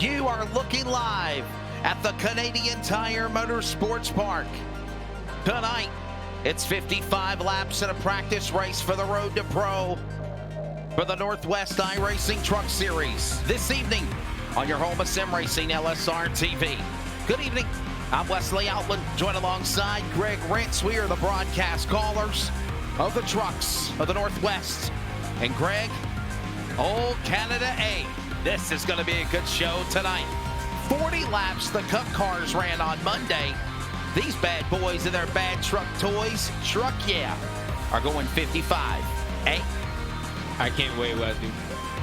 You are looking live at the Canadian Tire Motorsports Park. Tonight, it's 55 laps in a practice race for the Road to Pro for the Northwest iRacing Truck Series. This evening on your home of sim racing, LSR TV. Good evening. I'm Wesley Outland, joined alongside Greg Rentz. We are the broadcast callers of the trucks of the Northwest. And Greg, Old Canada A. This is going to be a good show tonight. 40 laps the Cup cars ran on Monday. These bad boys and their bad truck toys, truck yeah, are going 55. Hey? I can't wait, Wesley.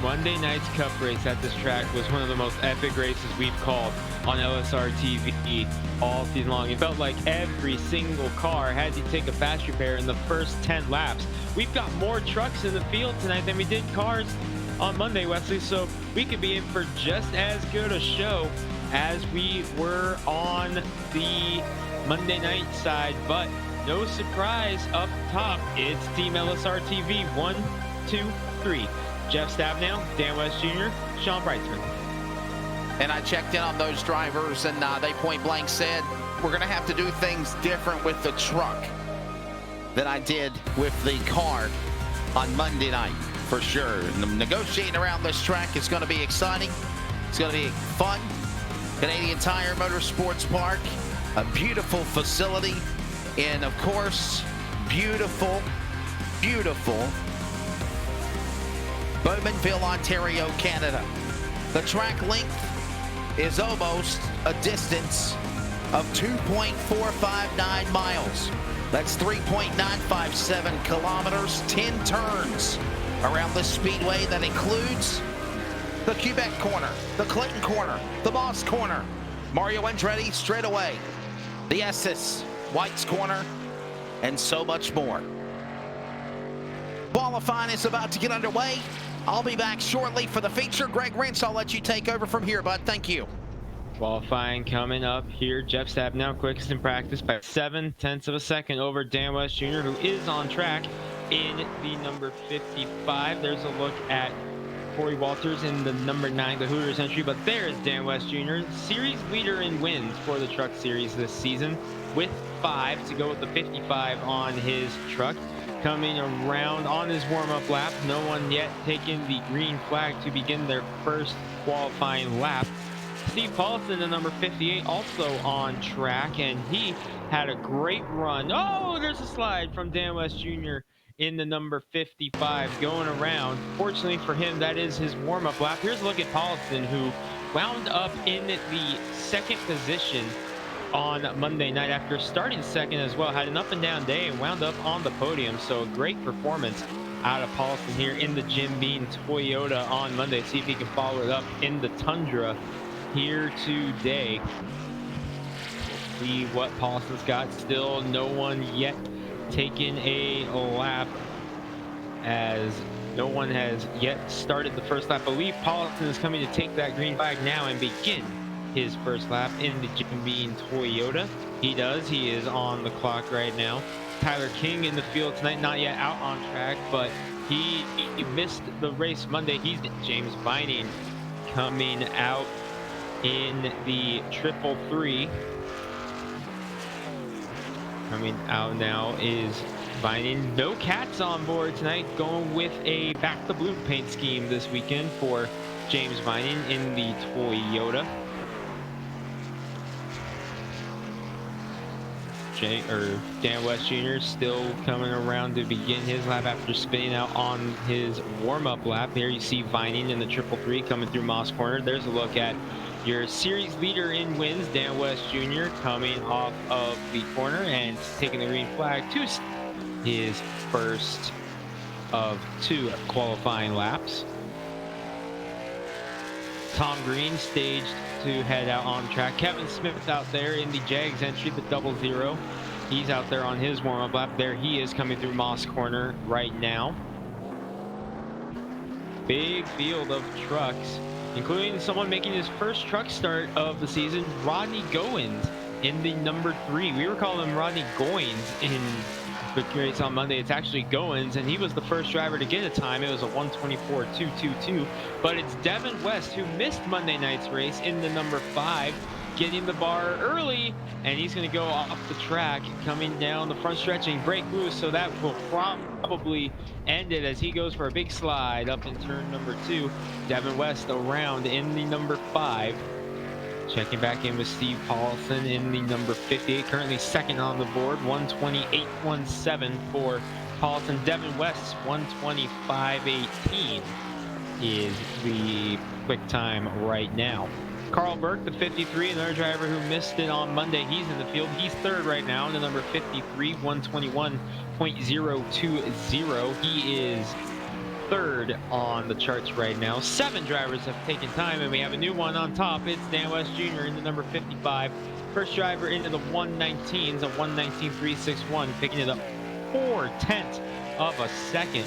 Monday night's Cup race at this track was one of the most epic races we've called on LSR TV all season long. It felt like every single car had to take a fast repair in the first 10 laps. We've got more trucks in the field tonight than we did cars on Monday, Wesley, so we could be in for just as good a show as we were on the Monday night side, but no surprise up top. It's Team LSR TV 1, 2, 3. Jeff Stabnow, Dan West Jr., Sean Brightsman. And I checked in on those drivers, and they point blank said, we're going to have to do things different with the truck. than I did with the car on Monday night, for sure. And negotiating around this track is going to be exciting. It's going to be fun. Canadian Tire Motorsports Park, a beautiful facility, and of course, beautiful Bowmanville, Ontario, Canada. The track length is almost a distance of 2.459 miles. That's 3.957 kilometers, 10 turns around the speedway. That includes the Quebec corner, the Clinton corner, the Moss corner, Mario Andretti straightaway, the Estes, White's corner, and so much more. Qualifying is about to get underway. I'll be back shortly for the feature. Greg Rentz, I'll let you take over from here, bud. Thank you. Qualifying coming up here. Jeff Stab now quickest in practice by 0.7 of a second over Dan West Jr., who is on track in the number 55. There's a look at Corey Walters in the number 9, the Hooters entry, but there's Dan West Jr., series leader in wins for the Truck Series this season, with 5 to go with the 55 on his truck. Coming around on his warm-up lap, no one yet taking the green flag to begin their first qualifying lap. Steve Paulson, the number 58, also on track, and he had a great run. Oh, there's a slide from Dan West Jr. in the number 55 going around. Fortunately for him, that is his warm-up lap. Here's a look at Paulson, who wound up in the second position on Monday night after starting second as well. Had an up and down day and wound up on the podium. So a great performance out of Paulson here in the Jim Beam Toyota on Monday. See if he can follow it up in the Tundra here today. See what Paulson's got. Still no one yet taken a lap, as no one has yet started the first lap. I believe Paulson is coming to take that green flag now and begin his first lap in the Jim Beam Toyota. He does. He is on the clock right now. Tyler King in the field tonight, not yet out on track, but he missed the race Monday. He's James Vining coming out in the 333. Coming out now is Vining. No cats on board tonight, going with a back to blue paint scheme this weekend for James Vining in the Toyota. Dan West Jr. still coming around to begin his lap after spinning out on his warm-up lap. Here you see Vining in the 333 coming through Moss Corner. There's a look at your series leader in wins, Dan West Jr., coming off of the corner and taking the green flag to his first of 2 qualifying laps. Tom Green staged to head out on track. Kevin Smith out there in the Jags entry, the 00. He's out there on his warm-up lap. There he is coming through Moss Corner right now. Big field of trucks, including someone making his first truck start of the season, Rodney Goins in the number 3. We were calling him Rodney Goins in the race on Monday. It's actually Goins, and he was the first driver to get a time. It was a 1:24.222, but it's Devin West, who missed Monday night's race, in the number 5, getting the bar early, and he's going to go off the track coming down the front stretch and break loose, so that will probably end it as he goes for a big slide up in turn number 2. Devin West around in the number 5. Checking back in with Steve Paulson in the number 58, currently second on the board, 1:28.17 for Paulson. Devin West, 1:25.18 is the quick time right now. Carl Burke, the 53, another driver who missed it on Monday. He's in the field. He's third right now in the number 53, 1:21.020. He is third on the charts right now. 7 drivers have taken time, and we have a new one on top. It's Dan West Jr. in the number 55. First driver into the 119s, a 1:19.361, picking it up 0.4 of a second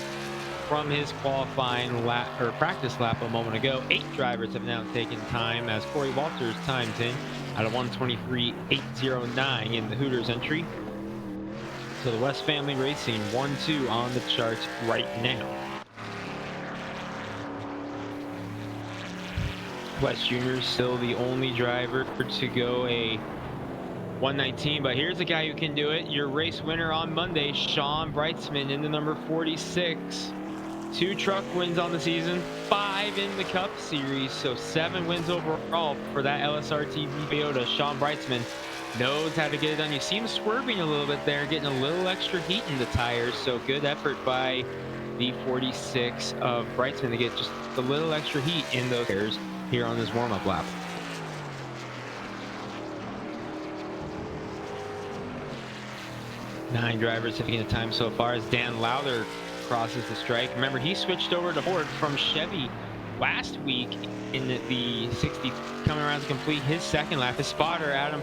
from his qualifying lap or practice lap a moment ago. 8 drivers have now taken time, as Corey Walters times in at a 1:23.809 in the Hooters entry. So the West family racing 1-2 on the charts right now. West Jr. still the only driver to go a 119. But here's a guy who can do it. Your race winner on Monday, Sean Brightsman, in the number 46. 2 truck wins on the season, 5 in the Cup Series, so 7 wins overall for that LSRT Toyota. Sean Brightsman knows how to get it done. You see him swerving a little bit there, getting a little extra heat in the tires, so good effort by the 46 of Brightsman to get just a little extra heat in those tires here on this warm-up lap. Nine drivers taking the time so far as Dan Lowther crosses the strike. Remember, he switched over to Ford from Chevy last week in the 60, coming around to complete his second lap. His spotter, Adam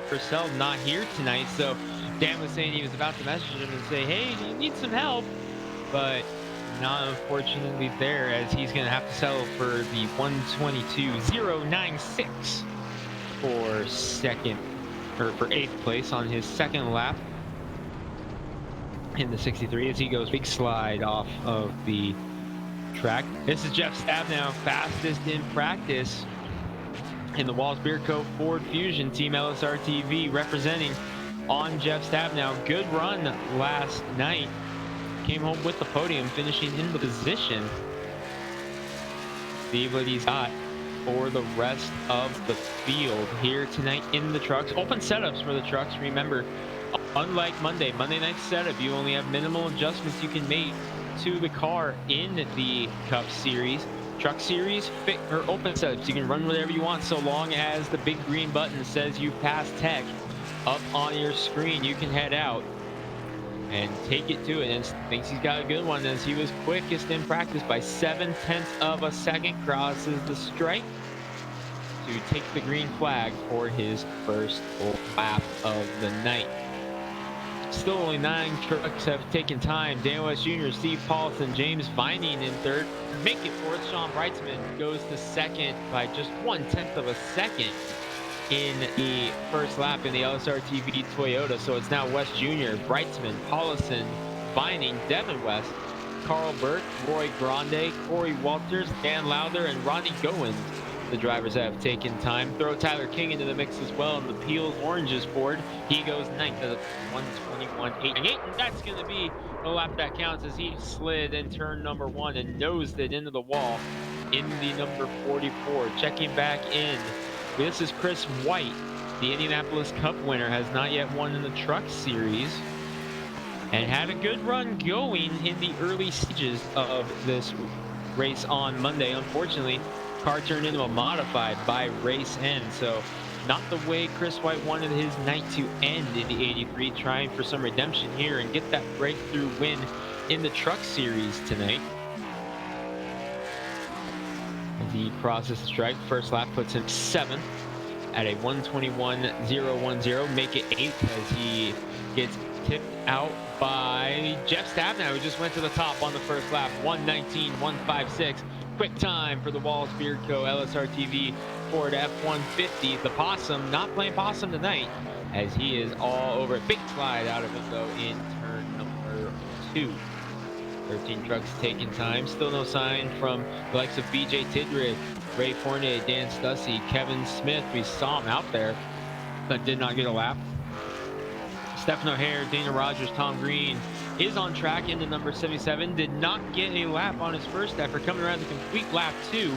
Purcell, not here tonight, so Dan was saying he was about to message him and say, hey, do you need some help? But not unfortunately there, as he's going to have to settle for the 122.096 for second, or for 8th place on his second lap in the 63 as he goes big slide off of the track. This is Jeff Stabnow, fastest in practice in the Walls Beer Co. Ford Fusion Team LSR TV, representing on Jeff Stabnow. Good run last night. Came home with the podium, finishing in the position. See what he's got for the rest of the field here tonight in the trucks. Open setups for the trucks. Remember, unlike Monday night setup, you only have minimal adjustments you can make to the car in the Cup Series. Truck Series, fit or open setups, you can run whatever you want so long as the big green button says you passed tech up on your screen. You can head out and take it to it, and thinks he's got a good one as he was quickest in practice by 0.7 of a second, crosses the strike to take the green flag for his first lap of the night. Still only 9 trucks have taken time. Dan West Jr., Steve Paulson, James Vining in third. Make it fourth. Sean Brightsman goes to second by just 0.1 of a second in the first lap in the LSR TV Toyota. So it's now West Jr., Brightsman, Paulson, Vining, Devin West, Carl Burke, Roy Grande, Corey Walters, Dan Lowther, and Ronnie Goins. The drivers have taken time. Throw Tyler King into the mix as well in the Peels Oranges Ford. He goes 9th at 121.88, and that's going to be the lap that counts as he slid in turn number 1 and nosed it into the wall in the number 44. Checking back in, this is Chris White. The Indianapolis Cup winner has not yet won in the Truck Series and had a good run going in the early stages of this race on Monday. Unfortunately, car turned into a modified by race end, so not the way Chris White wanted his night to end in the 83, trying for some redemption here and get that breakthrough win in the Truck Series tonight. As he crosses the strike, first lap puts him 7th at a 121.010, make it 8th as he gets tipped out by Jeff Stabnow, who just went to the top on the first lap, 119.156. Quick time for the Walls Beer Co. LSR TV Ford F-150. The Possum not playing Possum tonight as he is all over it. Big slide out of it though in turn number 2. 13 trucks taking time. Still no sign from the likes of BJ Tidrid, Ray Fournier, Dan Stussy, Kevin Smith. We saw him out there but did not get a lap. Stephen O'Hare, Dana Rogers, Tom Green is on track into number 77. Did not get a lap on his first effort, coming around to complete lap 2.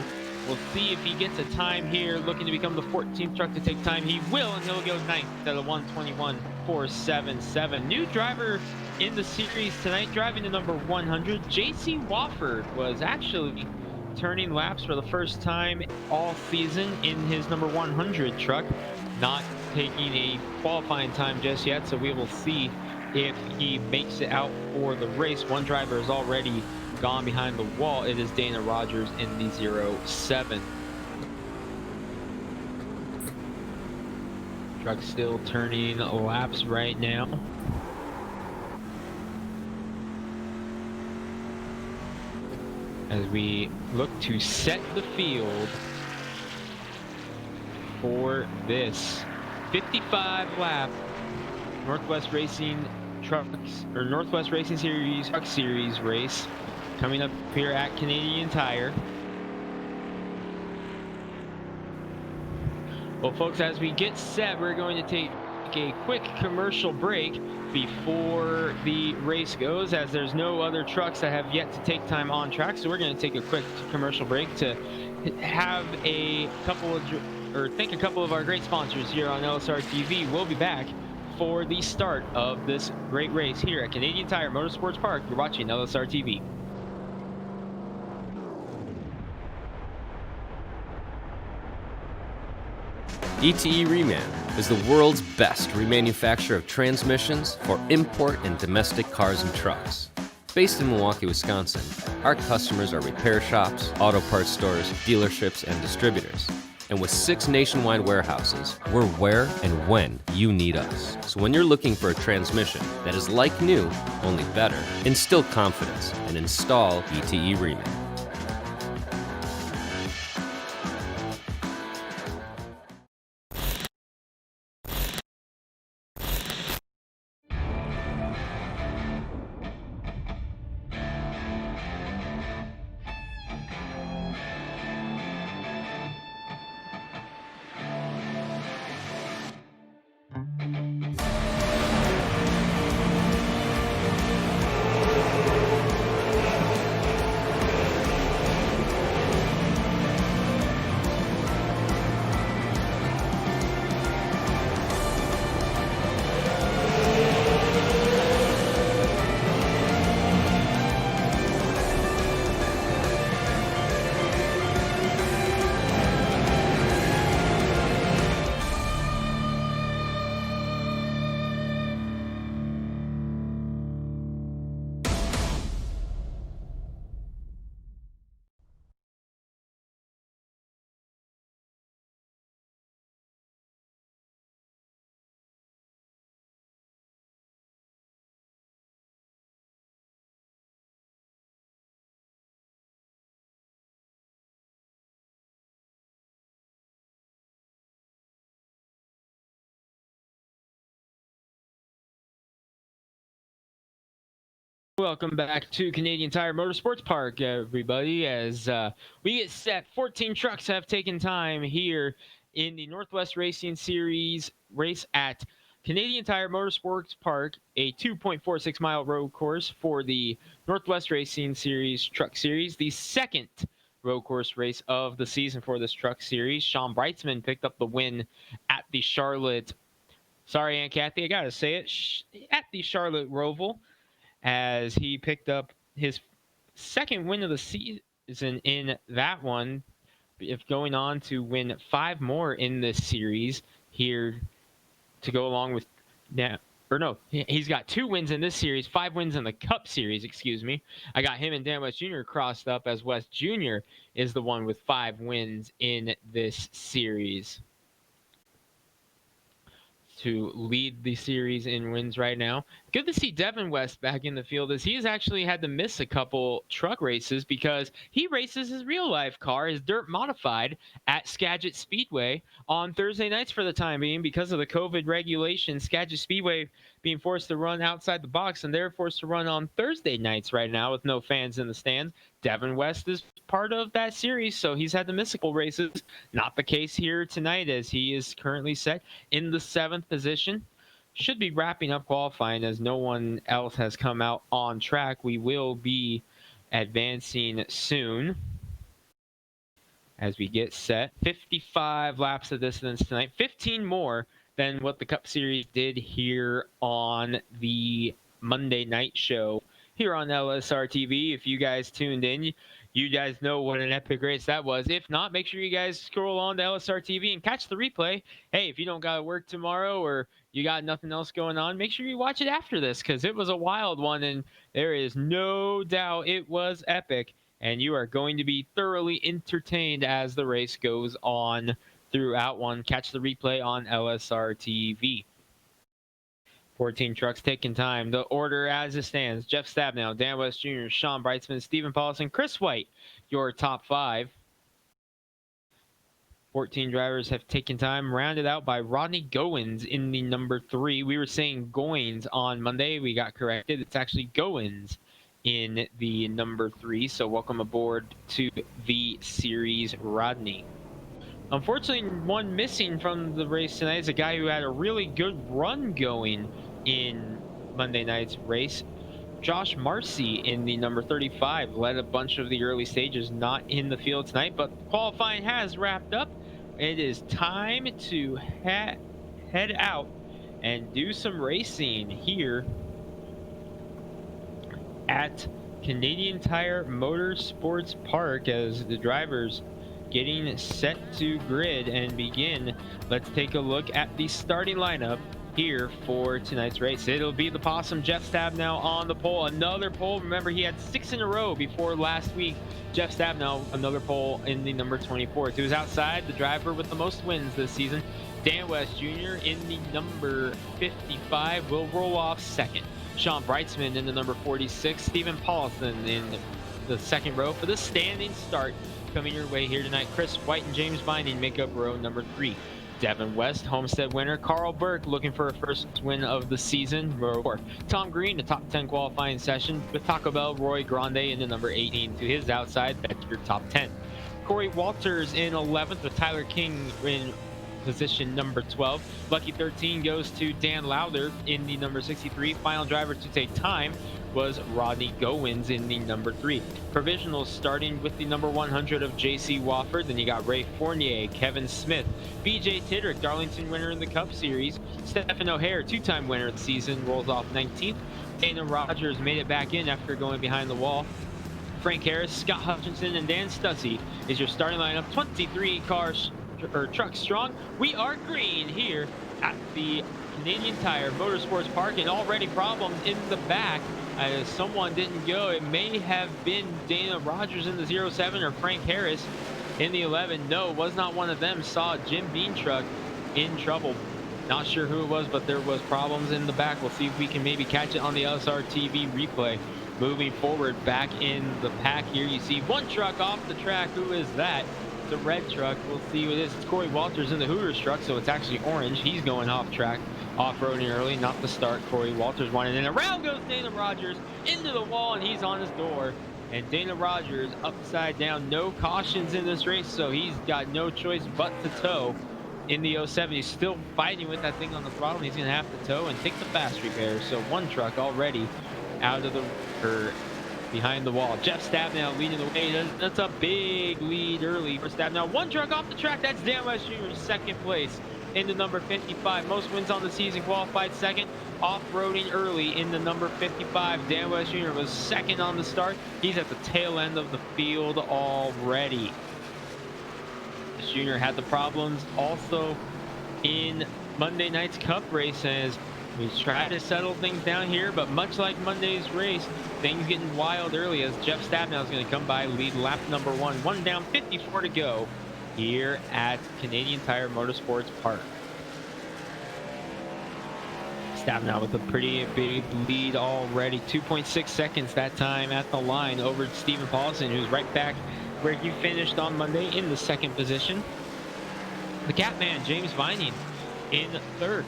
We'll see if he gets a time here, looking to become the 14th truck to take time. He will, and he'll go 9th at a 121.477. New driver in the series tonight, driving the number 100. J.C. Wofford was actually turning laps for the first time all season in his number 100 truck. Not taking a qualifying time just yet, so we will see if he makes it out for the race. One driver has already gone behind the wall. It is Dana Rogers in the 07. Truck still turning laps right now. As we look to set the field for this 55 lap Northwest Racing Trucks, or Northwest Racing Series Truck Series race coming up here at Canadian Tire. Well, folks, as we get set, we're going to take a quick commercial break before the race goes, as there's no other trucks that have yet to take time on track. So we're going to take a quick commercial break to have a couple of, or thank a couple of our great sponsors here on LSR TV. We'll be back for the start of this great race here at Canadian Tire Motorsports Park. You're watching LSR TV. ETE Reman is the world's best remanufacturer of transmissions for import and domestic cars and trucks. Based in Milwaukee, Wisconsin, our customers are repair shops, auto parts stores, dealerships, and distributors. And with 6 nationwide warehouses, we're where and when you need us. So when you're looking for a transmission that is like new, only better, instill confidence and install ETE Reman. Welcome back to Canadian Tire Motorsports Park, everybody. As we get set, 14 trucks have taken time here in the Northwest Racing Series race at Canadian Tire Motorsports Park, a 2.46 mile road course for the Northwest Racing Series Truck Series, the second road course race of the season for this truck series. Sean Breitzman picked up the win at the Charlotte, sorry, Aunt Kathy, I gotta say it, at the Charlotte Roval, as he picked up his second win of the season in that one, if going on to win 5 more in this series here to go along with now. Or no, he's got 2 wins in this series, 5 wins in the Cup Series, excuse me. I got him and Dan West Jr. crossed up, as West Jr. is the one with 5 wins in this series to lead the series in wins right now. Good to see Devin West back in the field, as he's actually had to miss a couple truck races because he races his real life car, his dirt modified, at Skagit Speedway on Thursday nights for the time being because of the COVID regulations. Skagit Speedway being forced to run outside the box, and they're forced to run on Thursday nights right now with no fans in the stands. Devin West is part of that series, so he's had to miss a couple races. Not the case here tonight, as he is currently set in the 7th position. Should be wrapping up qualifying, as no one else has come out on track. We will be advancing soon as we get set. 55 laps of distance tonight, 15 more than what the Cup Series did here on the Monday night show here on LSR TV. If you guys tuned in, you guys know what an epic race that was. If not, make sure you guys scroll on to LSR TV and catch the replay. Hey, if you don't got to work tomorrow or you got nothing else going on, make sure you watch it after this, because it was a wild one, and there is no doubt it was epic, and you are going to be thoroughly entertained as the race goes on throughout one. Catch the replay on LSR TV. 14 trucks taking time. The order as it stands: Jeff Stabnow, Dan West Jr., Sean Breitzman, Stephen Paulson, Chris White, your top 5. 14 drivers have taken time, rounded out by Rodney Goins in the number 3. We were saying Goins on Monday. We got corrected. It's actually Goins in the number 3. So welcome aboard to the series, Rodney. Unfortunately, one missing from the race tonight is a guy who had a really good run going in Monday night's race. Josh Marcy in the number 35 led a bunch of the early stages, not in the field tonight, but qualifying has wrapped up. It is time to head out and do some racing here at Canadian Tire Motorsports Park as the drivers getting set to grid and begin. Let's take a look at the starting lineup here for tonight's race. It'll be the Possum, Jeff Stabnow on the pole. Another pole. Remember, he had 6 in a row before last week. Jeff Stabnow, another pole in the number 24. To his outside, the driver with the most wins this season, Dan West Jr. in the number 55 will roll off second. Sean Breitzman in the number 46. Stephen Paulson in the second row for the standing start. Coming your way here tonight, Chris White and James Vining make up row number 3. Devin West, Homestead winner. Carl Burke looking for a first win of the season. Row 4. Tom Green, a top 10 qualifying session. With Taco Bell, Roy Grande in the number 18. To his outside, that's your top 10. Corey Walters in 11th with Tyler King in position number 12. Lucky 13 goes to Dan Lowther in the number 63. Final driver to take time was Rodney Goins in the number 3. Provisionals starting with the number 100 of JC Wofford. Then you got Ray Fournier, Kevin Smith, BJ Tidrick, Darlington winner in the Cup Series. Stephen O'Hare, 2-time winner of the season, rolls off 19th. Dana Rogers made it back in after going behind the wall. Frank Harris, Scott Hutchinson, and Dan Stussy is your starting lineup. 23 cars or trucks strong. We are green here at the Canadian Tire Motorsports Park, and already problems in the back as someone didn't go. It may have been Dana Rogers in the 07 or Frank Harris in the 11. No, it was not one of them. Saw Jim Bean truck in trouble. Not sure who it was, but there was problems in the back. We'll see if we can maybe catch it on the LSR TV replay. Moving forward back in the pack here, you see one truck off the track. Who is that? It's a red truck. We'll see who it is. It's Corey Walters in the Hooters truck, so it's actually orange. He's going off track, off-roading early, not the start. Corey Walters wanted in. Around goes Dana Rogers into the wall, and he's on his door. And Dana Rogers upside down. No cautions in this race, so he's got no choice but to tow. In the 07, he's still fighting with that thing on the throttle. He's going to have to tow and take the fast repairs. So one truck already out of the behind the wall. Jeff Stabnow leading the way. That's a big lead early for Stabnow. One truck off the track. That's Dan West Jr. second place in the number 55. Most wins on the season, qualified second. Off-roading early in the number 55. Dan West Jr. was second on the start. He's at the tail end of the field already. Jr. had the problems also in Monday night's Cup race as we try to settle things down here, but much like Monday's race, things getting wild early as Jeff Stabnow is going to come by, lead lap number 1. 1 down, 54 to go here at Canadian Tire Motorsports Park. Stabnow with a pretty big lead already, 2.6 seconds that time at the line over Stephen Paulson, who's right back where he finished on Monday in the second position. The Catman, James Vining, in third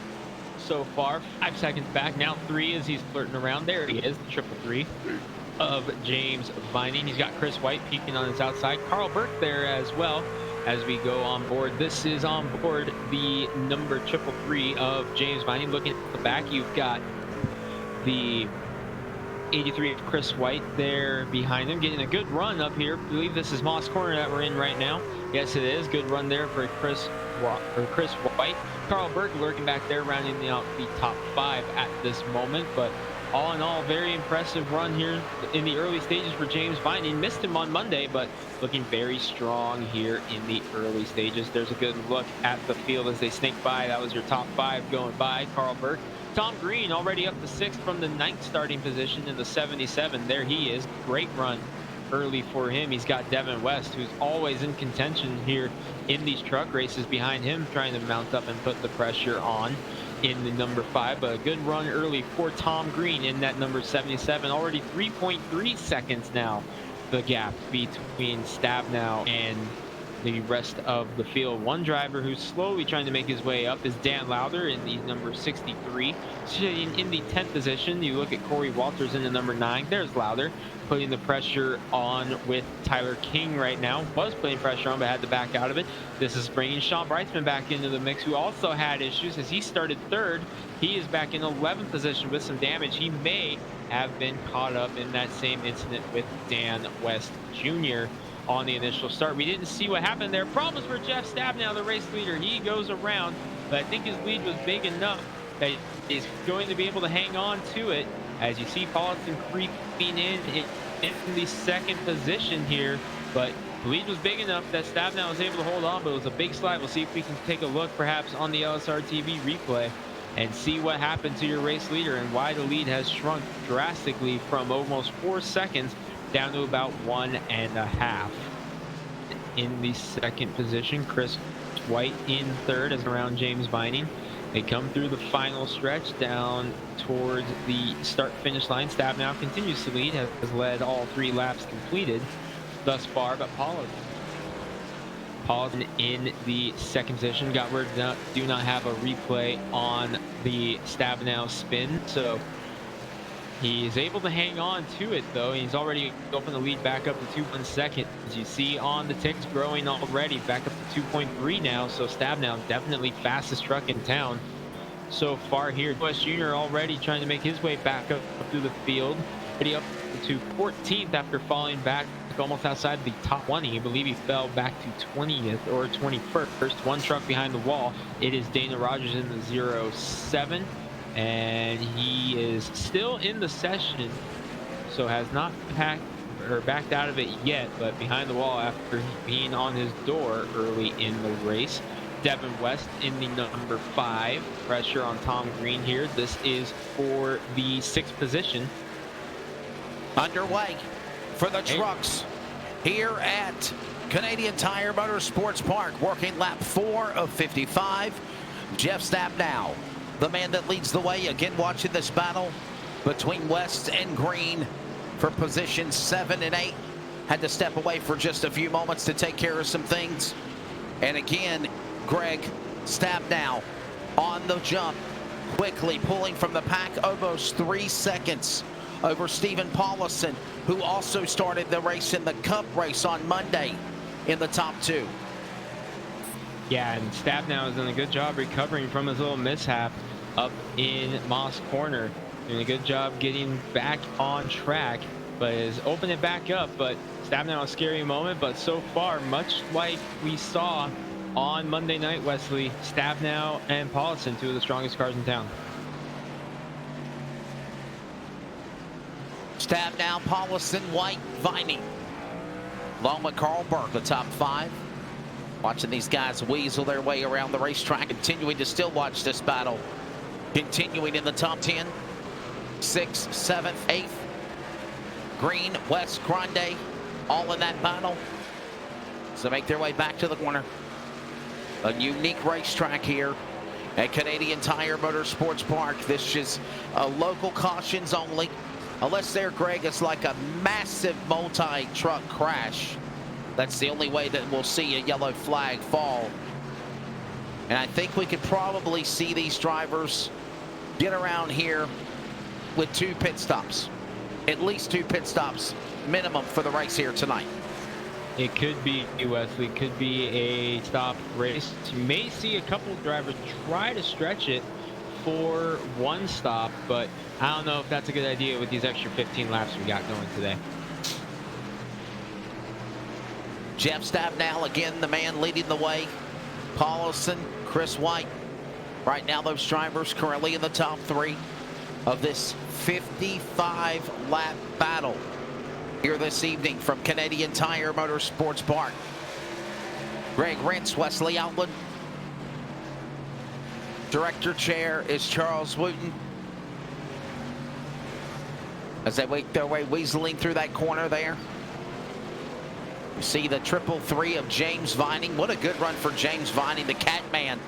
so far, 5 seconds back, now 3 as he's flirting around. There he is, the triple 3 of James Vining. He's got Chris White peeking on his outside. Carl Burke there as well as we go on board. This is on board the number triple 3 of James Vining. Looking at the back, you've got the 83 of Chris White there behind him, getting a good run up here. I believe this is Moss Corner that we're in right now. Yes, it is. Good run there for Chris White. Carl Burke lurking back there, rounding out the top 5 at this moment. But all in all, very impressive run here in the early stages for James Vining. Missed him on Monday, but looking very strong here in the early stages. There's a good look at the field as they snake by. That was your top 5 going by. Carl Burke. Tom Green already up to 6th from the 9th starting position in the 77. There he is. Great run early for him. He's got Devin West, who's always in contention here in these truck races behind him, trying to mount up and put the pressure on in the number 5. But a good run early for Tom Green in that number 77. Already 3.3 seconds now, the gap between Stabnow and the rest of the field. One driver who's slowly trying to make his way up is Dan Lowther in the number 63. Sitting in the 10th position, you look at Corey Walters in the number 9. There's Lowther putting the pressure on with Tyler King right now. Was putting pressure on, but had to back out of it. This is bringing Sean Brightsman back into the mix, who also had issues as he started 3rd. He is back in 11th position with some damage. He may have been caught up in that same incident with Dan West Jr. on the initial start. We didn't see what happened there. Problems for Jeff Stabnow, the race leader. He goes around, but I think his lead was big enough that he's going to be able to hang on to it. As you see Paulson creeping in the 2nd position here, but the lead was big enough that Stabnow was able to hold on, but it was a big slide. We'll see if we can take a look perhaps on the LSR TV replay and see what happened to your race leader and why the lead has shrunk drastically from almost 4 seconds down to about 1.5. In the 2nd position, Chris White in 3rd as around James Vining. They come through the final stretch down towards the start-finish line. Stabnow continues to lead, has led all 3 laps completed thus far, but Paulson in the 2nd position. Got word do not have a replay on the Stabnow spin, so he is able to hang on to it, though. He's already opened the lead back up to 2.1 seconds. As you see on the ticks growing already, back up to 2.3 now. So Stabnow definitely fastest truck in town so far here. West Jr. already trying to make his way back up through the field. Already up to 14th after falling back almost outside the top 20. I believe he fell back to 20th or 21st. One truck behind the wall. It is Dana Rogers in the 07. And he is still in the session, so has not backed out of it yet, but behind the wall after being on his door early in the race. Devin West in the number 5. Pressure on Tom Green here. This is for the 6th position. Underway for the trucks here at Canadian Tire Motorsports Park, working lap 4 of 55. Jeff Stabnow, the man that leads the way. Again, watching this battle between West and Green for positions 7 and 8. Had to step away for just a few moments to take care of some things. And again, Greg Stabnow on the jump, quickly pulling from the pack, almost 3 seconds over Stephen Paulison, who also started the race in the Cup race on Monday in the top 2. Yeah, and Stabnow has done a good job recovering from his little mishap up in Moss Corner. Doing a good job getting back on track, but has opened it back up. But Stabnow, a scary moment, but so far, much like we saw on Monday night, Wesley, Stabnow and Paulson, 2 of the strongest cars in town. Stabnow, Paulison, White, Vining, along with Carl Burke, the top 5. Watching these guys weasel their way around the racetrack, continuing to still watch this battle. Continuing in the top 10, 6th, 7th, 8th. Green, West, Grande, all in that battle. So make their way back to the corner. A unique racetrack here at Canadian Tire Motorsports Park. This is local cautions only. Unless there, Greg, it's like a massive multi-truck crash. That's the only way that we'll see a yellow flag fall. And I think we could probably see these drivers get around here with 2 pit stops. At least 2 pit stops minimum for the race here tonight. It could be, Wesley, could be a stop race. You may see a couple of drivers try to stretch it for 1 stop, but I don't know if that's a good idea with these extra 15 laps we got going today. Jeff Stabnow, again, the man leading the way. Paulson, Chris White. Right now, those drivers currently in the top 3 of this 55-lap battle here this evening from Canadian Tire Motorsports Park. Greg Rentz, Wesley Outland. Director chair is Charles Wooten. As they make their way weaseling through that corner there. You see the 333 of James Vining. What a good run for James Vining, the Catman.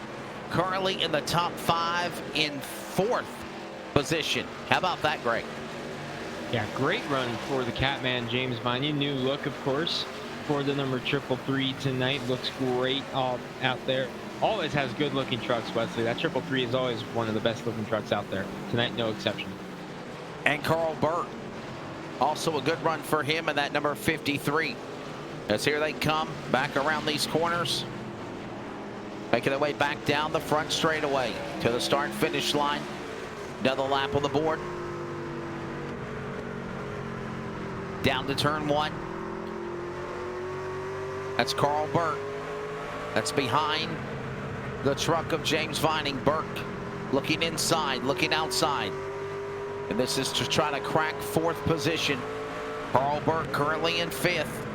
Currently in the top 5 in 4th position. How about that, Greg? Yeah, great run for the Catman, James Vining. New look, of course, for the number 333 tonight. Looks great out there. Always has good looking trucks, Wesley. That 333 is always one of the best looking trucks out there. Tonight, no exception. And Carl Burt, also a good run for him in that number 53. As here they come back around these corners, making their way back down the front straightaway to the start-finish line. Another lap on the board. Down to turn 1. That's Carl Burt. That's behind the truck of James Vining. Burke looking inside, looking outside. And this is to try to crack 4th position. Carl Burke currently in 5th.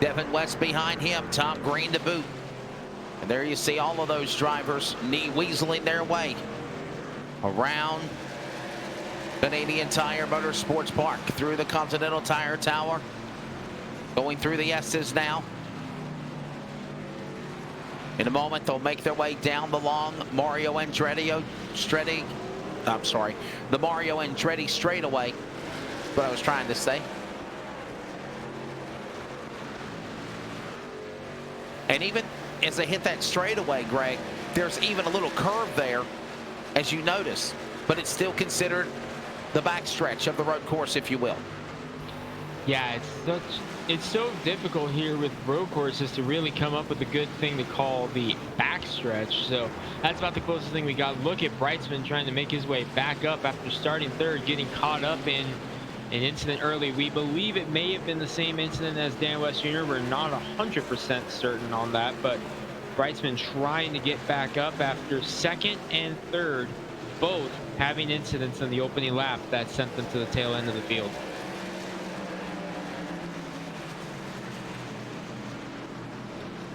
Devin West behind him, Tom Green to boot. And there you see all of those drivers knee-weaseling their way around Canadian Tire Motorsports Park, through the Continental Tire Tower, going through the S's now. In a moment, they'll make their way down the long Mario Andretti straightaway. What I was trying to say. And even as they hit that straightaway, Greg, there's even a little curve there, as you notice, but it's still considered the backstretch of the road course, if you will. Yeah, it's so difficult here with road courses to really come up with a good thing to call the backstretch. So that's about the closest thing we got. Look at Brightsman trying to make his way back up after starting 3rd, getting caught up in an incident early. We believe it may have been the same incident as Dan West Jr. We're not 100% certain on that, but Brightsman trying to get back up after 2nd and 3rd, both having incidents in the opening lap that sent them to the tail end of the field.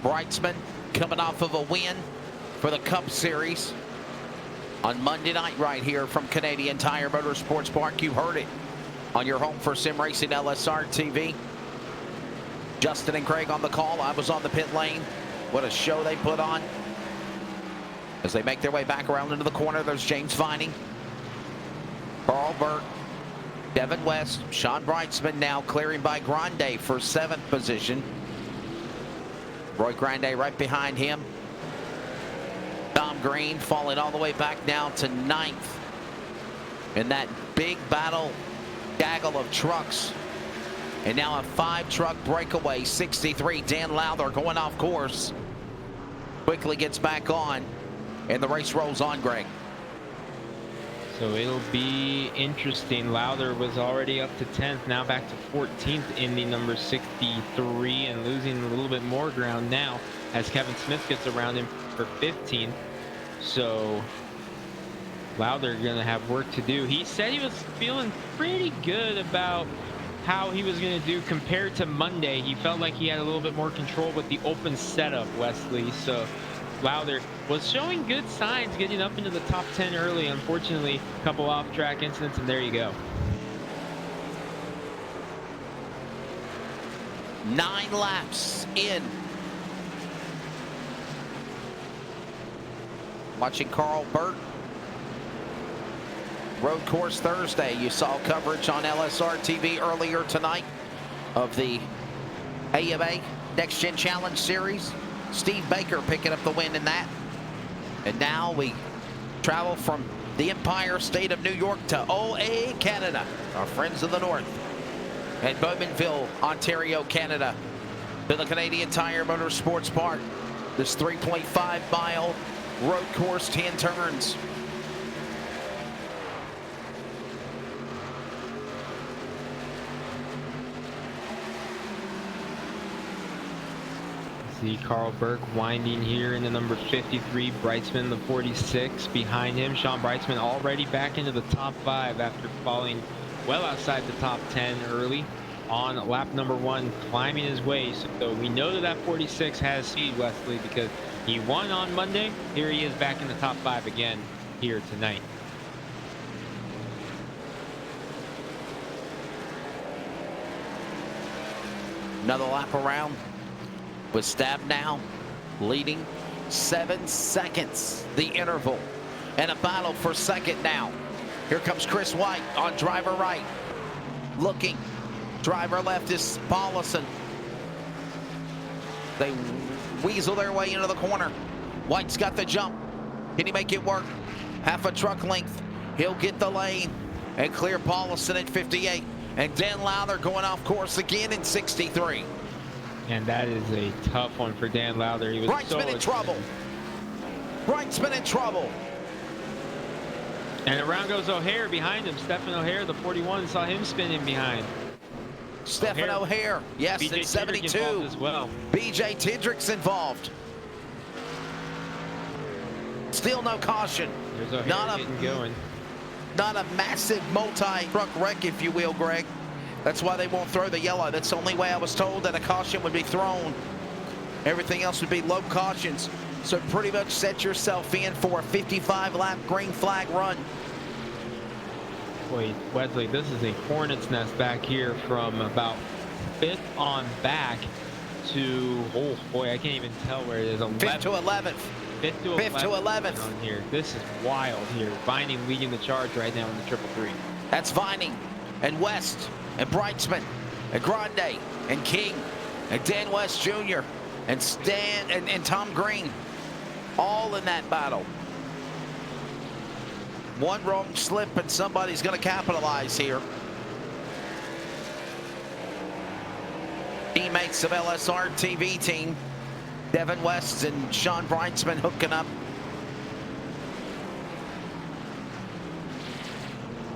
Brightsman coming off of a win for the Cup Series on Monday night right here from Canadian Tire Motorsports Park. You heard it on your home for sim racing, LSR TV. Justin and Craig on the call. I was on the pit lane. What a show they put on. As they make their way back around into the corner, there's James Vining, Carl Burt, Devin West, Sean Brightsman now clearing by Grande for 7th position. Roy Grande right behind him. Tom Green falling all the way back now to 9th. In that big battle gaggle of trucks. And now a 5-truck breakaway, 63. Dan Lowther going off course. Quickly gets back on. And the race rolls on, Greg. So it'll be interesting. Lowther was already up to 10th, now back to 14th in the number 63, and losing a little bit more ground now as Kevin Smith gets around him for 15th. So Lowther gonna have work to do. He said he was feeling pretty good about how he was gonna do compared to Monday. He felt like he had a little bit more control with the open setup, Wesley. So Lowther was showing good signs, getting up into the top 10 early. Unfortunately, a couple off-track incidents, and there you go. 9 laps in. Watching Carl Burt. Road Course Thursday. You saw coverage on LSR TV earlier tonight of the AMA Next Gen Challenge Series. Steve Baker picking up the win in that. And now we travel from the Empire State of New York to OA, Canada. Our friends of the North. And Bowmanville, Ontario, Canada. To the Canadian Tire Motorsports Park. This 3.5-mile road course, 10 turns. See Carl Burke winding here in the number 53, Brightsman the 46 behind him. Sean Brightsman already back into the top 5 after falling well outside the top 10 early on lap number 1, climbing his way. So we know that that 46 has speed, Wesley, because he won on Monday. Here he is back in the top 5 again here tonight. Another lap around with Stab now leading 7 seconds, the interval, and a battle for second now. Here comes Chris White on driver right, looking. Driver left is Paulison. They weasel their way into the corner. White's got the jump. Can he make it work? Half a truck length. He'll get the lane and clear Paulson at 58. And Dan Lowther going off course again in 63. And that is a tough one for Dan Lowther. He was Brightsman in trouble. Brightsman in trouble. And around goes O'Hare behind him. Stephen O'Hare, the 41, saw him spinning behind. Stephen O'Hare, yes, BJ in 72. as well. BJ Tidrick's involved. Still no caution. There's O'Hare getting going. Not a massive multi-truck wreck, if you will, Greg. That's why they won't throw the yellow. That's the only way I was told that a caution would be thrown. Everything else would be low cautions. So pretty much set yourself in for a 55-lap green flag run. Boy, Wesley, this is a hornet's nest back here from about 5th on back to, oh boy, I can't even tell where it is. 5th to 11th. 5th to 11th on here. This is wild here. Vining leading the charge right now in the 333. That's Vining and West and Brightsman and Grande and King and Dan West Jr. and Stan and Tom Green, all in that battle. One wrong slip and somebody's going to capitalize here. Teammates of LSR TV team, Devin West and Sean Brightsman hooking up.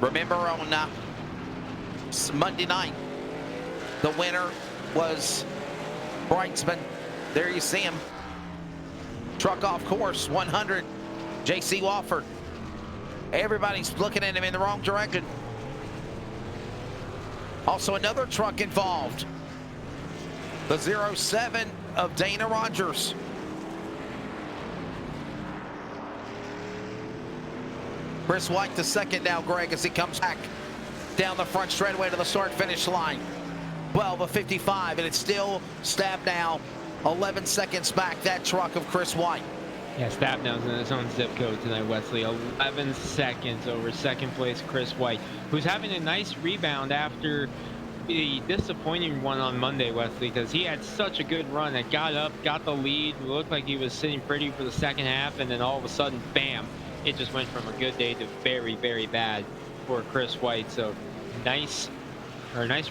Remember on Monday night, the winner was Brightsman. There you see him. Truck off course, 100, J.C. Wofford. Everybody's looking at him in the wrong direction. Also another truck involved. The 07 of Dana Rogers. Chris White the second now, Greg, as he comes back down the front straightaway to the start-finish line. 12 of 55, and it's still Stab now 11 seconds back, that truck of Chris White. Yeah, Stabnow's in his own zip code tonight, Wesley. 11 seconds over second place Chris White, who's having a nice rebound after the disappointing one on Monday, Wesley, because he had such a good run that got up, got the lead, looked like he was sitting pretty for the second half, and then all of a sudden, bam, it just went from a good day to very, very bad for Chris White. So nice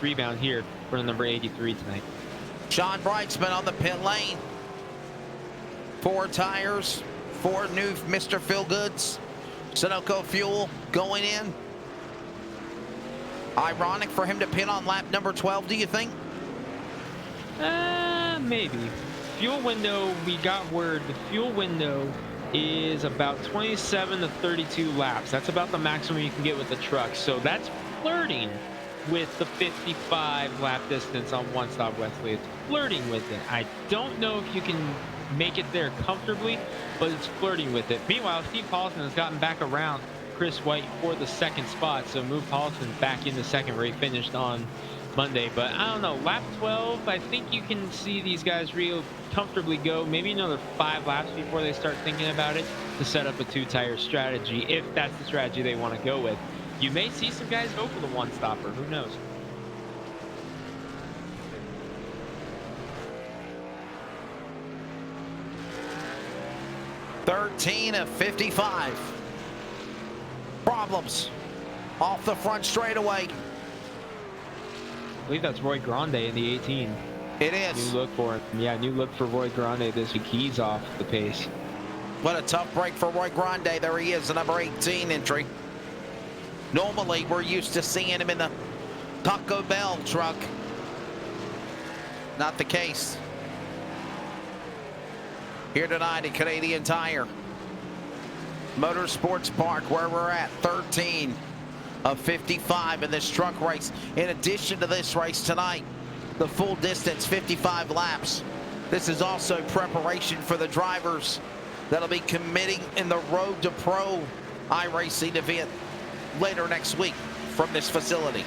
rebound here for the number 83 tonight. Sean Brightsman on the pit lane. 4 tires, 4 new Mr. Feelgoods. Sunoco fuel going in. Ironic for him to pit on lap number 12, do you think? Maybe. Fuel window, we got word, the fuel window is about 27 to 32 laps. That's about the maximum you can get with the truck. So that's flirting with the 55 lap distance on one stop, Wesley. It's flirting with it. I don't know if you can make it there comfortably, but it's flirting with it. Meanwhile, Steve Paulson has gotten back around Chris White for the second spot, so moved Paulson back into second where he finished on Monday. But I don't know, lap 12, I think you can see these guys real comfortably go maybe another 5 laps before they start thinking about it to set up a 2-tire strategy, if that's the strategy they want to go with. You may see some guys go for the one-stopper, who knows? $13 of 55. Problems off the front straightaway. I believe that's Roy Grande in the 18. It is. New look for him. Yeah, new look for Roy Grande this week. He's off the pace. What a tough break for Roy Grande. There he is, the number 18 entry. Normally, we're used to seeing him in the Taco Bell truck. Not the case. Here tonight at Canadian Tire Motorsports Park, where we're at, 13 of 55 in this truck race. In addition to this race tonight, the full distance, 55 laps. This is also preparation for the drivers that'll be committing in the Road to Pro iRacing event later next week from this facility.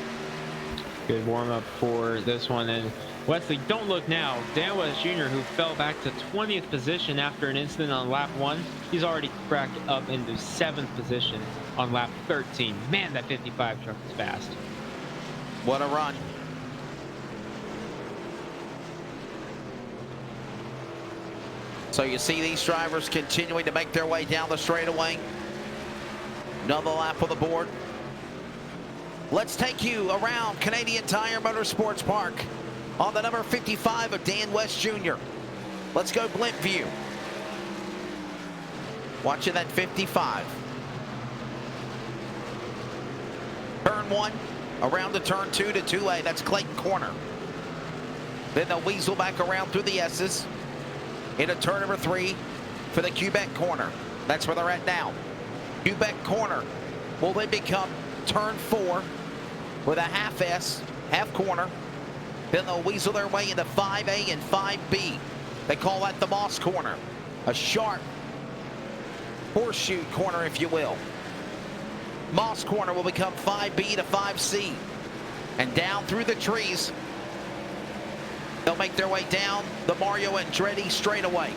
Good warm-up for this one. And Wesley, don't look now. Dan West Jr., who fell back to 20th position after an incident on lap 1, he's already cracked up into 7th position on lap 13. Man, that 55 truck is fast. What a run. So you see these drivers continuing to make their way down the straightaway. Another lap on the board. Let's take you around Canadian Tire Motorsports Park on the number 55 of Dan West Jr. Let's go blimp view. Watching that 55. Turn 1, around to turn 2 to 2A. That's Clayton Corner. Then they'll weasel back around through the S's into turn number 3 for the Quebec Corner. That's where they're at now. Quebec Corner will then become turn 4 with a half S, half corner. Then they'll weasel their way into 5A and 5B. They call that the Moss Corner. A sharp horseshoe corner, if you will. Moss Corner will become 5B to 5C. And down through the trees, they'll make their way down the Mario Andretti straightaway.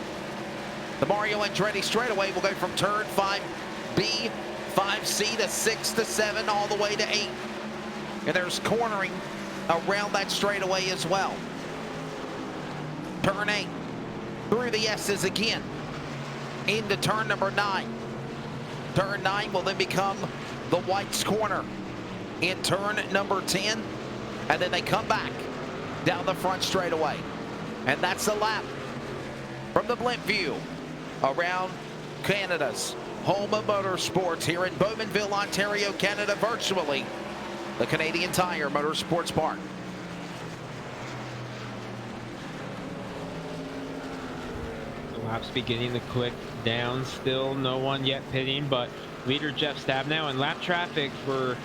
The Mario Andretti straightaway will go from turn 5B, 5C to 6 to 7, all the way to 8. And there's cornering around that straightaway as well. Turn 8, through the S's again, into turn number 9. Turn 9 will then become the White's Corner in turn number 10. And then they come back down the front straightaway. And that's a lap from the blimp view around Canada's home of motorsports here in Bowmanville, Ontario, Canada, virtually the Canadian Tire Motorsports Park. Laps beginning to click down. Still no one yet pitting, but leader Jeff Stabnow and lap traffic for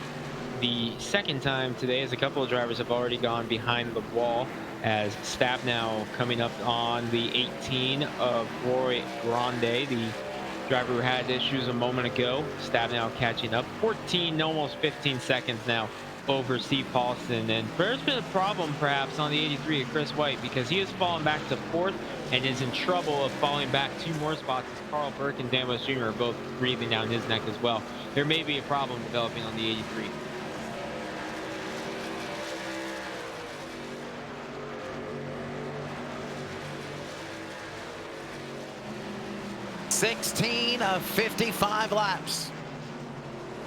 the second time today, as a couple of drivers have already gone behind the wall, as Stabnow coming up on the 18 of Roy Grande, the driver who had issues a moment ago. Stabnow catching up 14, almost 15 seconds now over Steve Paulson. And there's been a problem perhaps on the 83 of Chris White, because he has fallen back to 4th and is in trouble of falling back 2 more spots, as Carl Burke and Dan West Jr. are both breathing down his neck as well. There may be a problem developing on the 83. (16 of 55 laps.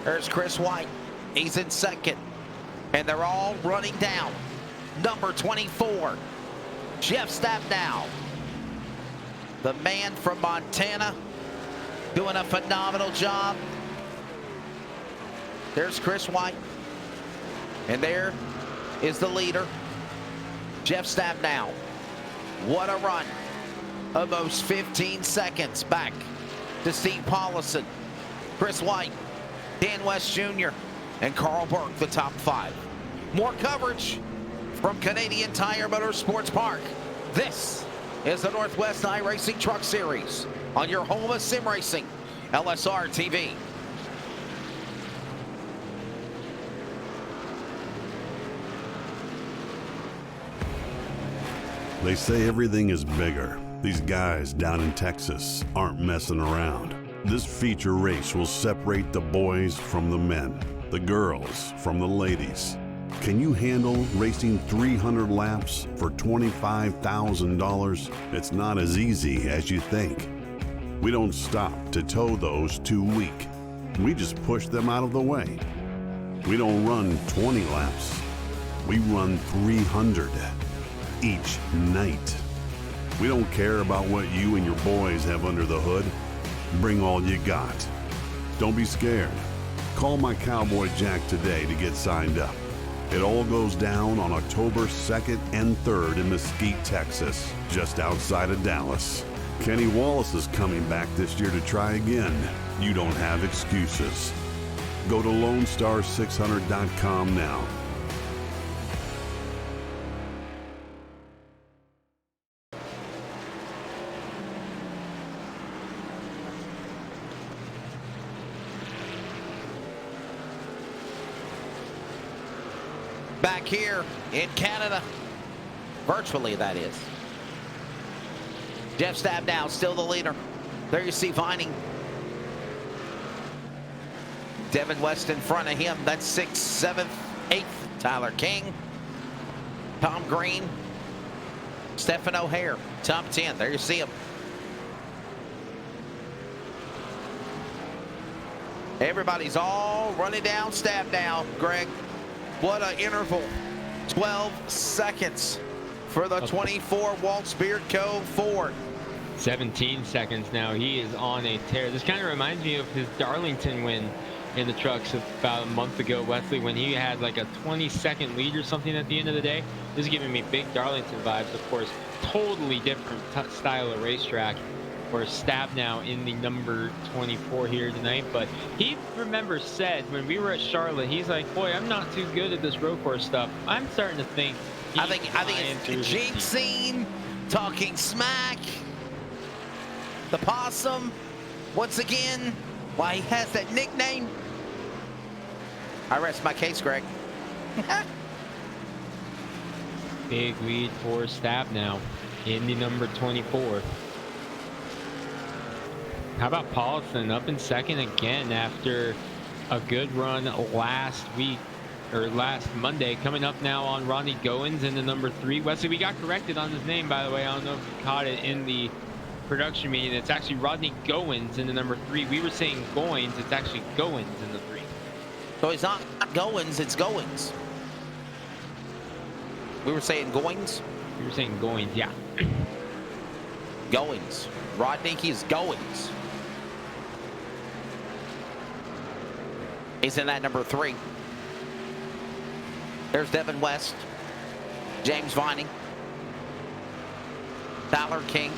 There's Chris White. He's in second. And they're all running down. Number 24, Jeff Stabnow. The man from Montana, doing a phenomenal job. There's Chris White. And there is the leader, Jeff Stabnow. What a run. Almost 15 seconds back to Steve Paulson, Chris White, Dan West Jr., and Carl Burke, the top 5. More coverage from Canadian Tire Motorsports Park. This is the Northwest iRacing Truck Series on your home of sim racing, LSR TV. They say everything is bigger. These guys down in Texas aren't messing around. This feature race will separate the boys from the men, the girls from the ladies. Can you handle racing 300 laps for $25,000? It's not as easy as you think. We don't stop to tow those too weak. We just push them out of the way. We don't run 20 laps. We run 300 each night. We don't care about what you and your boys have under the hood. Bring all you got. Don't be scared. Call my Cowboy Jack today to get signed up. It all goes down on October 2nd and 3rd in Mesquite, Texas, just outside of Dallas. Kenny Wallace is coming back this year to try again. You don't have excuses. Go to LoneStar600.com now. Back here in Canada, virtually that is. Jeff Stabnow still the leader. There you see Vining. Devin West in front of him. That's 6th, 7th, 8th. Tyler King, Tom Green, Stephen O'Hare, top 10. There you see him. Everybody's all running down Stab now, Greg. What an interval. 12 seconds for the 24 Waltz Beard Co. Ford. 17 seconds now. He is on a tear. This kind of reminds me of his Darlington win in the trucks about a month ago, Wesley, when he had like a 20-second lead or something at the end of the day. This is giving me big Darlington vibes, of course. Totally different style of racetrack for Stab now in the number 24 here tonight. But he, remember, said when we were at Charlotte, he's like, boy, I'm not too good at this road course stuff. I'm starting to think I think it's jinxing, talking smack. The Possum, once again, why he has that nickname. I rest my case, Greg. Big lead for Stab now in the number 24. How about Paulson up in second again after a good run last week, or last Monday, coming up now on Rodney Goins in the number 3. Wesley, we got corrected on his name, by the way. I don't know if you caught it in the production meeting. It's actually Rodney Goins in the number 3. We were saying Goins. It's actually Goins in the 3. So it's not Goins, it's Goins. We were saying Goins? We were saying Goins, yeah. Goins. Rodney, he's Goins. He's in that number 3. There's Devin West, James Vining, Tyler King,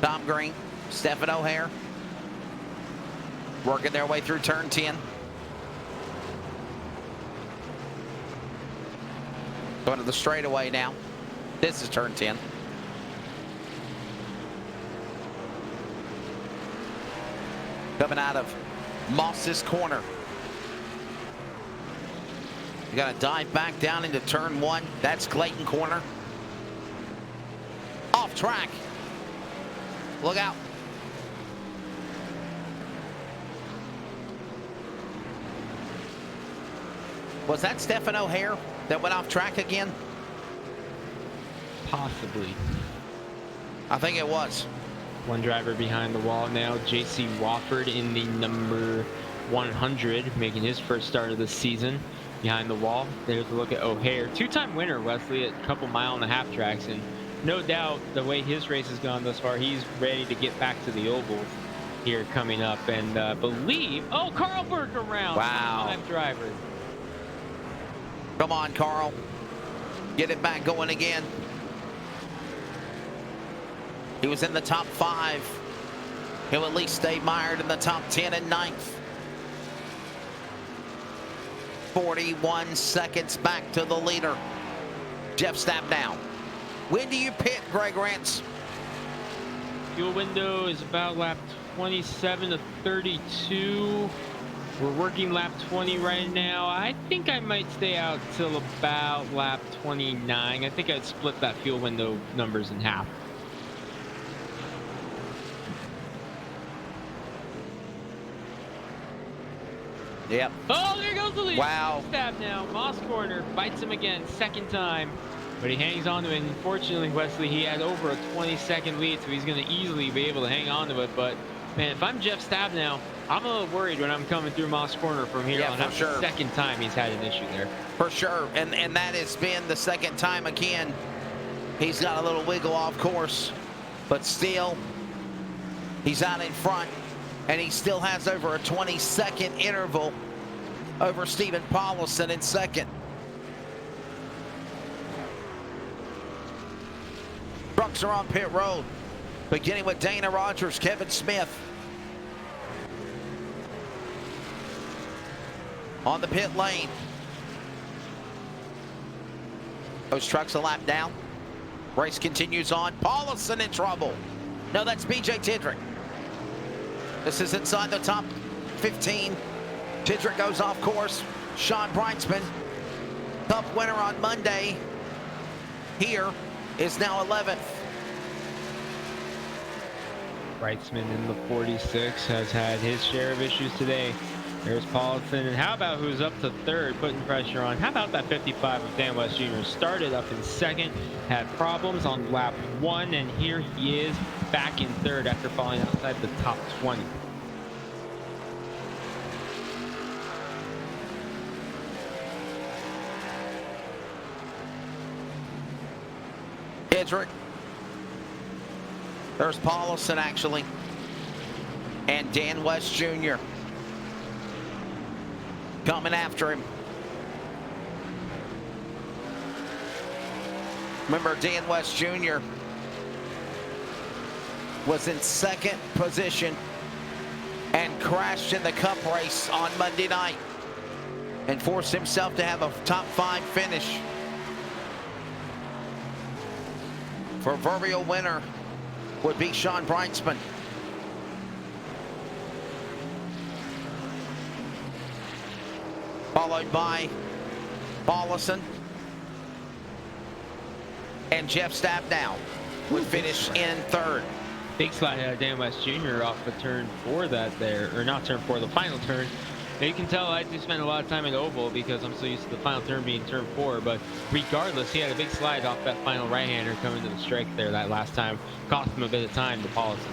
Tom Green, Stephen O'Hare, working their way through turn 10. Going to the straightaway now. This is turn 10. Coming out of Moss's corner. You got to dive back down into turn 1. That's Clayton corner. Off track. Look out. Was that Stephen O'Hare that went off track again? Possibly. I think it was. One driver behind the wall now, J.C. Wofford in the number 100, making his first start of the season behind the wall. There's a look at O'Hare, two-time winner, Wesley, at a couple mile-and-a-half tracks, and no doubt the way his race has gone thus far, he's ready to get back to the oval here coming up. And believe, oh, Carl Burke around. Wow. Five driver. Come on, Carl. Get it back going again. He was in the top 5. He'll at least stay mired in the top 10 and 9th. 41 seconds back to the leader. Jeff Stab now. When do you pit, Greg Rance? Fuel window is about lap 27 to 32. We're working lap 20 right now. I think I might stay out till about lap 29. I think I'd split that fuel window numbers in half. Yep. Oh, there goes the lead. Wow. Stab now. Moss corner bites him again, second time. But he hangs on to it. Unfortunately, Wesley, he had over a 20-second lead, so he's going to easily be able to hang on to it. But, man, if I'm Jeff Stab now, I'm a little worried when I'm coming through Moss corner from here on. That's the second time he's had an issue there. For sure. And that has been the second time again. He's got a little wiggle off course. But still, he's out in front. And he still has over a 20-second interval over Stephen Paulson in second. Trucks are on pit road, beginning with Dana Rogers, Kevin Smith. On the pit lane. Those trucks a lap down. Race continues on. Paulson in trouble. No, that's BJ Tidrick. This is inside the top 15. Tidrick goes off course. Sean Breitzman, Cup winner on Monday, here is now 11th. Breitzman in the 46 has had his share of issues today. There's Paulson, and how about who's up to third, putting pressure on? How about that 55 of Dan West Jr. Started up in second, had problems on lap 1, and here he is back in third after falling outside the top 20. Cedric. There's Paulson, actually. And Dan West Jr. coming after him. Remember, Dan West Jr. was in second position and crashed in the Cup race on Monday night and forced himself to have a top 5 finish. Proverbial winner would be Sean Brightsman. Followed by Paulson. And Jeff Stabnow would finish in third. Big slide out of Dan West Jr. off the turn 4 that there, or not turn 4, the final turn. Now you can tell I do spend a lot of time at oval because I'm so used to the final turn being turn 4, but regardless, he had a big slide off that final right-hander coming to the strike there that last time. Cost him a bit of time to Paulson.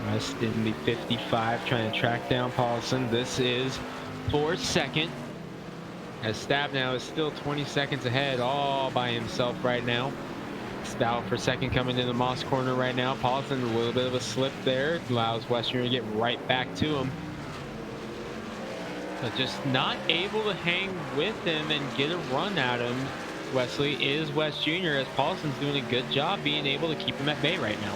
West in the 55 trying to track down Paulson. This is for second, as Stabnow is still 20 seconds ahead all by himself right now. Stout for second coming into Moss corner right now. Paulson, a little bit of a slip there, allows Western to get right back to him. But just not able to hang with him and get a run at him, Wesley, is West Jr., as Paulson's doing a good job being able to keep him at bay right now.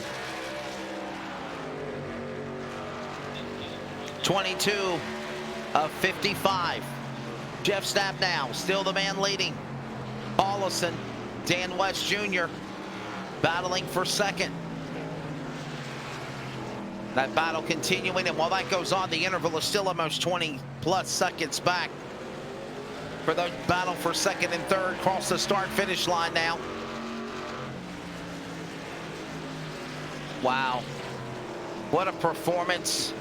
22 of 55. Jeff Stabnow still the man leading. Paulson, Dan West Jr. battling for second. That battle continuing, and while that goes on, the interval is still almost 20 plus seconds back for the battle for second and third. Cross the start finish line now. Wow, what a performance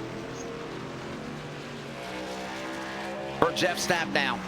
for Jeff Stabnow.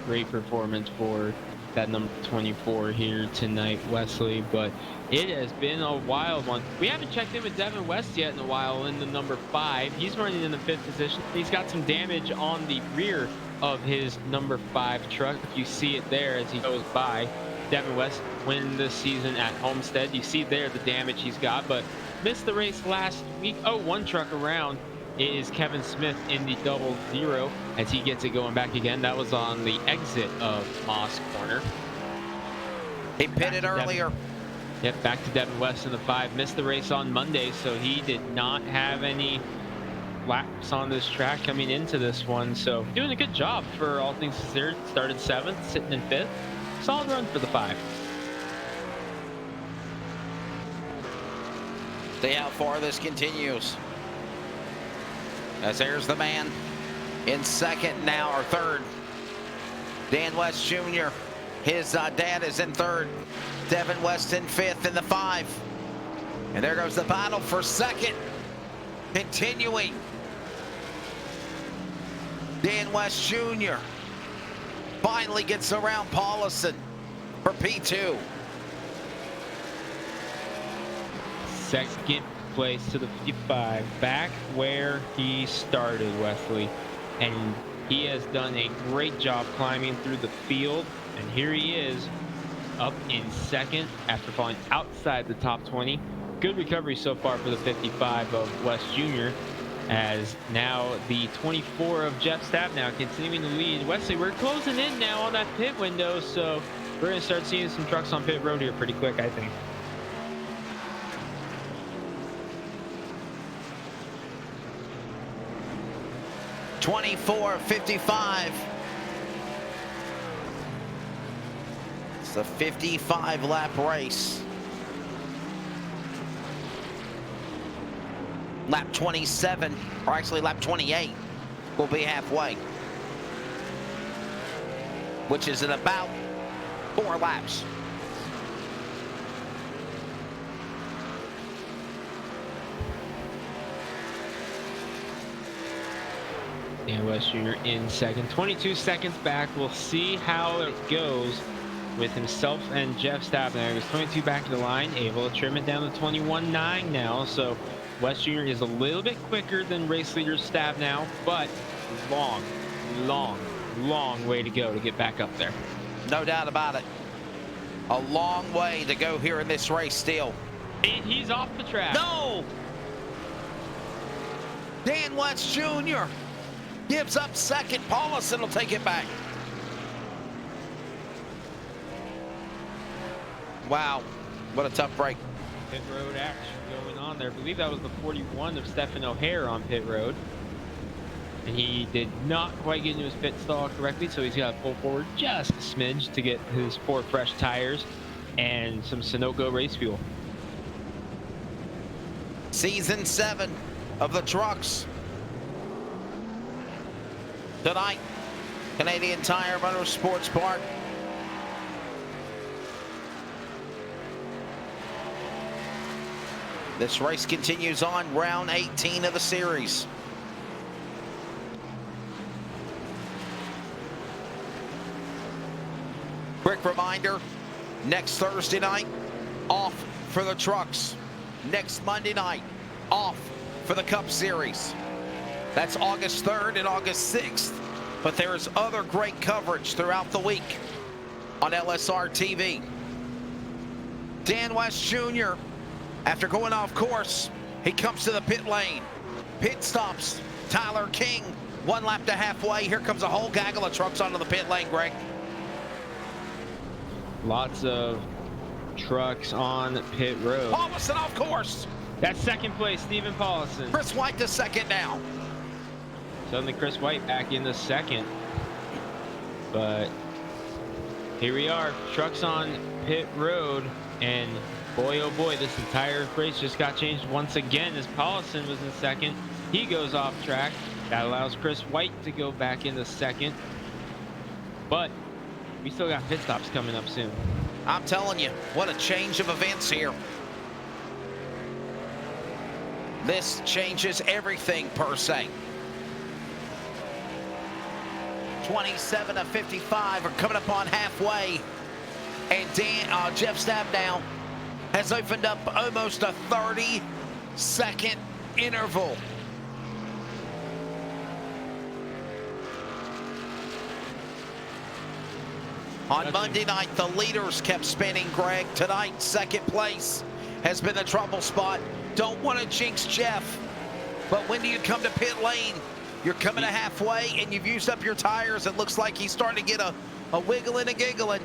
Great performance for that number 24 here tonight, Wesley, but it has been a wild one. We haven't checked in with Devin West yet in a while in the number 5. He's running in the 5th position. He's got some damage on the rear of his number 5 truck. You see it there as he goes by. Devin West winning this season at Homestead. You see there the damage he's got, but missed the race last week. Oh, one truck around is Kevin Smith in the 00 as he gets it going back again. That was on the exit of Moss corner. He pitted earlier. Yep, back to Devin West in the 5. Missed the race on Monday, so he did not have any laps on this track coming into this one. So doing a good job for all things considered. Started 7th, sitting in 5th. Solid run for the 5. See how far this continues. As there's the man in second now, or third. Dan West Jr. His dad is in third. Devin West in 5th in the 5. And there goes the battle for second. Continuing. Dan West Jr. finally gets around Paulson for P2. Second place to the 55, back where he started, Wesley, and he has done a great job climbing through the field, and here he is up in second after falling outside the top 20. Good recovery so far for the 55 of West Jr., as now the 24 of Jeff Stabnow continuing to lead. Wesley, we're closing in now on that pit window, so we're going to start seeing some trucks on pit road here pretty quick, I think. $24.55. It's a 55 lap race. Lap 27, or actually lap 28, will be halfway, which is in about 4 laps. Dan West Jr. in second, 22 seconds back. We'll see how it goes with himself and Jeff Stabnow. He was 22 back to the line, able to trim it down to 21.9 now. So West Jr. is a little bit quicker than race leader Stabnow, but long way to go to get back up there. No doubt about it. A long way to go here in this race still. And he's off the track. No! Dan West Jr. gives up second. Paulison will take it back. Wow, what a tough break. Pit road action going on there. I believe that was the 41 of Stephen O'Hare on pit road. And he did not quite get into his pit stall correctly, so he's got to pull forward just a smidge to get his 4 fresh tires and some Sunoco race fuel. Season 7 of the trucks. Tonight, Canadian Tire Motorsports Park. This race continues on, round 18 of the series. Quick reminder, next Thursday night, off for the trucks. Next Monday night, off for the Cup Series. That's August 3rd and August 6th. But there is other great coverage throughout the week on LSR TV. Dan West Jr., after going off course, he comes to the pit lane. Pit stops Tyler King 1 lap to halfway. Here comes a whole gaggle of trucks onto the pit lane, Greg. Lots of trucks on pit road. Paulison off course. That's second place, Stephen Paulison. Chris White to second now. Suddenly Chris White back in the second. But here we are, trucks on pit road, and boy oh boy, this entire race just got changed once again as Paulison was in second. He goes off track. That allows Chris White to go back into second. But we still got pit stops coming up soon. I'm telling you, what a change of events here. This changes everything per se. 27 of 55 are coming up on halfway. And Jeff Stabnow has opened up almost a 30-second interval. On Monday night, the leaders kept spinning, Greg. Tonight, second place has been the trouble spot. Don't want to jinx Jeff, but when do you come to pit lane? You're coming to halfway, and you've used up your tires. It looks like he's starting to get a wiggling and giggling.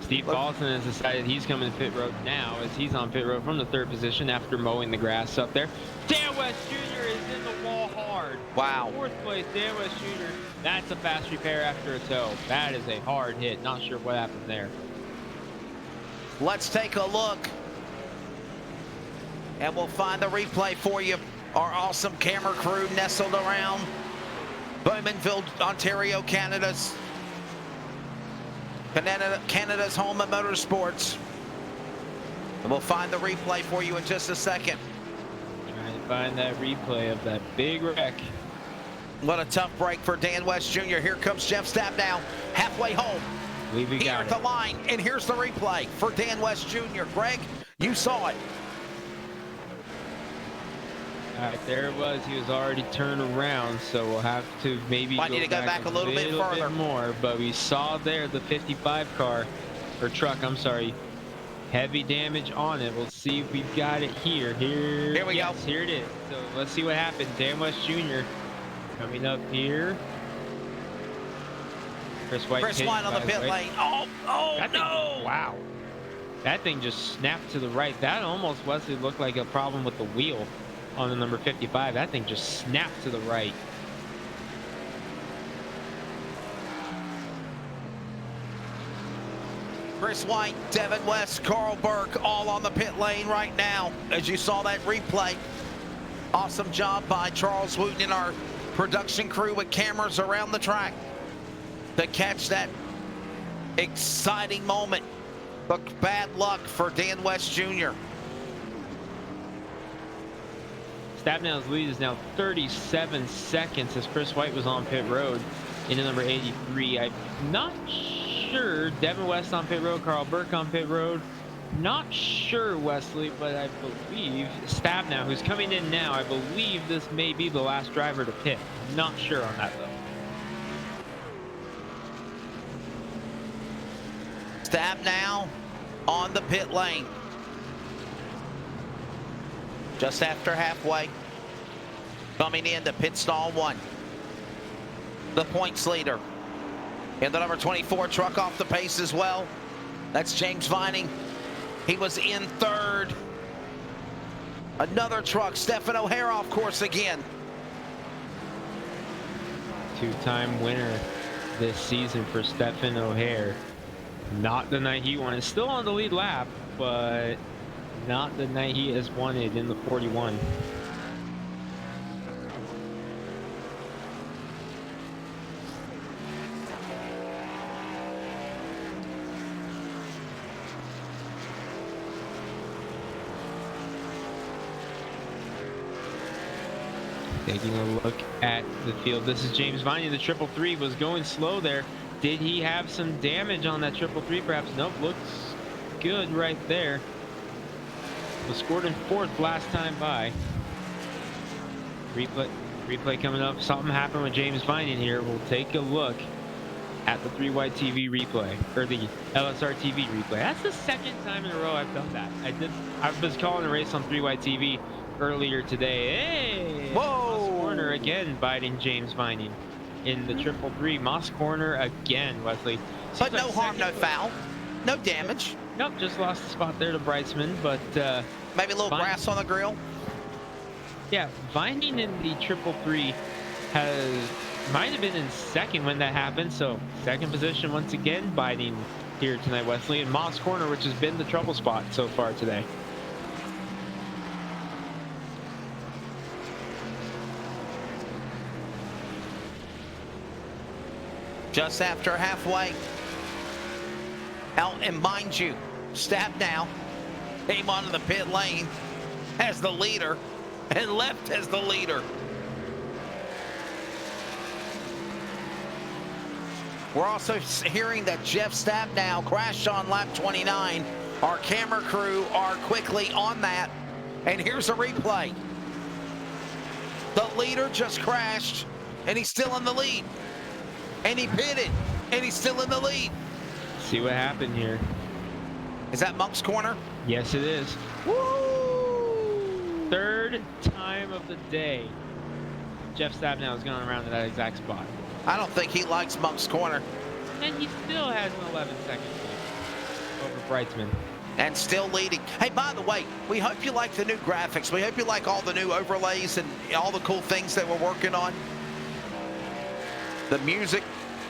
Steve Paulson has decided he's coming to pit road now as he's on pit road from the 3rd position after mowing the grass up there. Dan West Jr. is in the wall hard. Wow. 4th place, Dan West Jr. That's a fast repair after a tow. That is a hard hit. Not sure what happened there. Let's take a look, and we'll find the replay for you. Our awesome camera crew nestled around Bowmanville, Ontario, Canada's home of motorsports. And we'll find the replay for you in just a second. Trying to find that replay of that big wreck. What a tough break for Dan West Jr. Here comes Jeff Stabnow, halfway home. We Here got at the line, and here's the replay for Dan West Jr. Greg, you saw it. All right, there it was. He was already turned around, so we'll have to maybe Might need to go back a little bit further. More. But we saw there the 55 car, or truck, I'm sorry, heavy damage on it. We'll see if we've got it here. Here we go. Here it is. So let's see what happened. Dan West Jr. coming up here. Chris White on the pit lane. Oh no! Wow. That thing just snapped to the right. That almost looked like a problem with the wheel on the number 55. That thing just snapped to the right. Chris White, Devin West, Carl Burke, all on the pit lane right now. As you saw that replay, awesome job by Charles Wooten and our production crew with cameras around the track to catch that exciting moment. But bad luck for Dan West Jr. Stabnow's lead is now 37 seconds as Chris White was on pit road into number 83. I'm not sure. Devin West on pit road, Carl Burke on pit road. Not sure, Wesley, but I believe Stabnow, who's coming in now, I believe this may be the last driver to pit. I'm not sure on that, though. Stabnow on the pit lane. Just after halfway. Coming into pit stall 1. The points leader. And the number 24 truck off the pace as well. That's James Vining. He was in 3rd. Another truck, Stephen O'Hare off course again. Two-time winner this season for Stephen O'Hare. Not the night he won. It's still on the lead lap, but not the night he has won it in the 41. Taking a look at the field. This is James Vining. The 333 was going slow there. Did he have some damage on that 333? Perhaps. Nope. Looks good right there. Was scored in 4th last time by. Replay coming up. Something happened with James Vining here. We'll take a look at the 3White TV replay, or the LSR TV replay. That's the 2nd time in a row I've done that. I was calling a race on 3White TV earlier today. Hey! Whoa! Moss Corner again biting James Vining in the 333. Moss Corner again, Wesley. But no harm, no foul. No damage. Nope, just lost the spot there to Breitzman, but maybe a little grass on the grill. Yeah, Vining in the 333 might have been in 2nd when that happened, so 2nd position once again biting here tonight, Wesley. And Moss Corner, which has been the trouble spot so far today. Just after halfway. Out, and mind you, Stabnow came onto the pit lane as the leader and left as the leader. We're also hearing that Jeff Stabnow crashed on lap 29. Our camera crew are quickly on that. And here's a replay. The leader just crashed and he's still in the lead. And he pitted and he's still in the lead. See what happened here. Is that Monk's Corner? Yes, it is. Woo! 3rd time of the day. Jeff Stabnow has gone around to that exact spot. I don't think he likes Monk's Corner. And he still has an 11-second lead over Breitzman. And still leading. Hey, by the way, we hope you like the new graphics. We hope you like all the new overlays and all the cool things that we're working on. The music,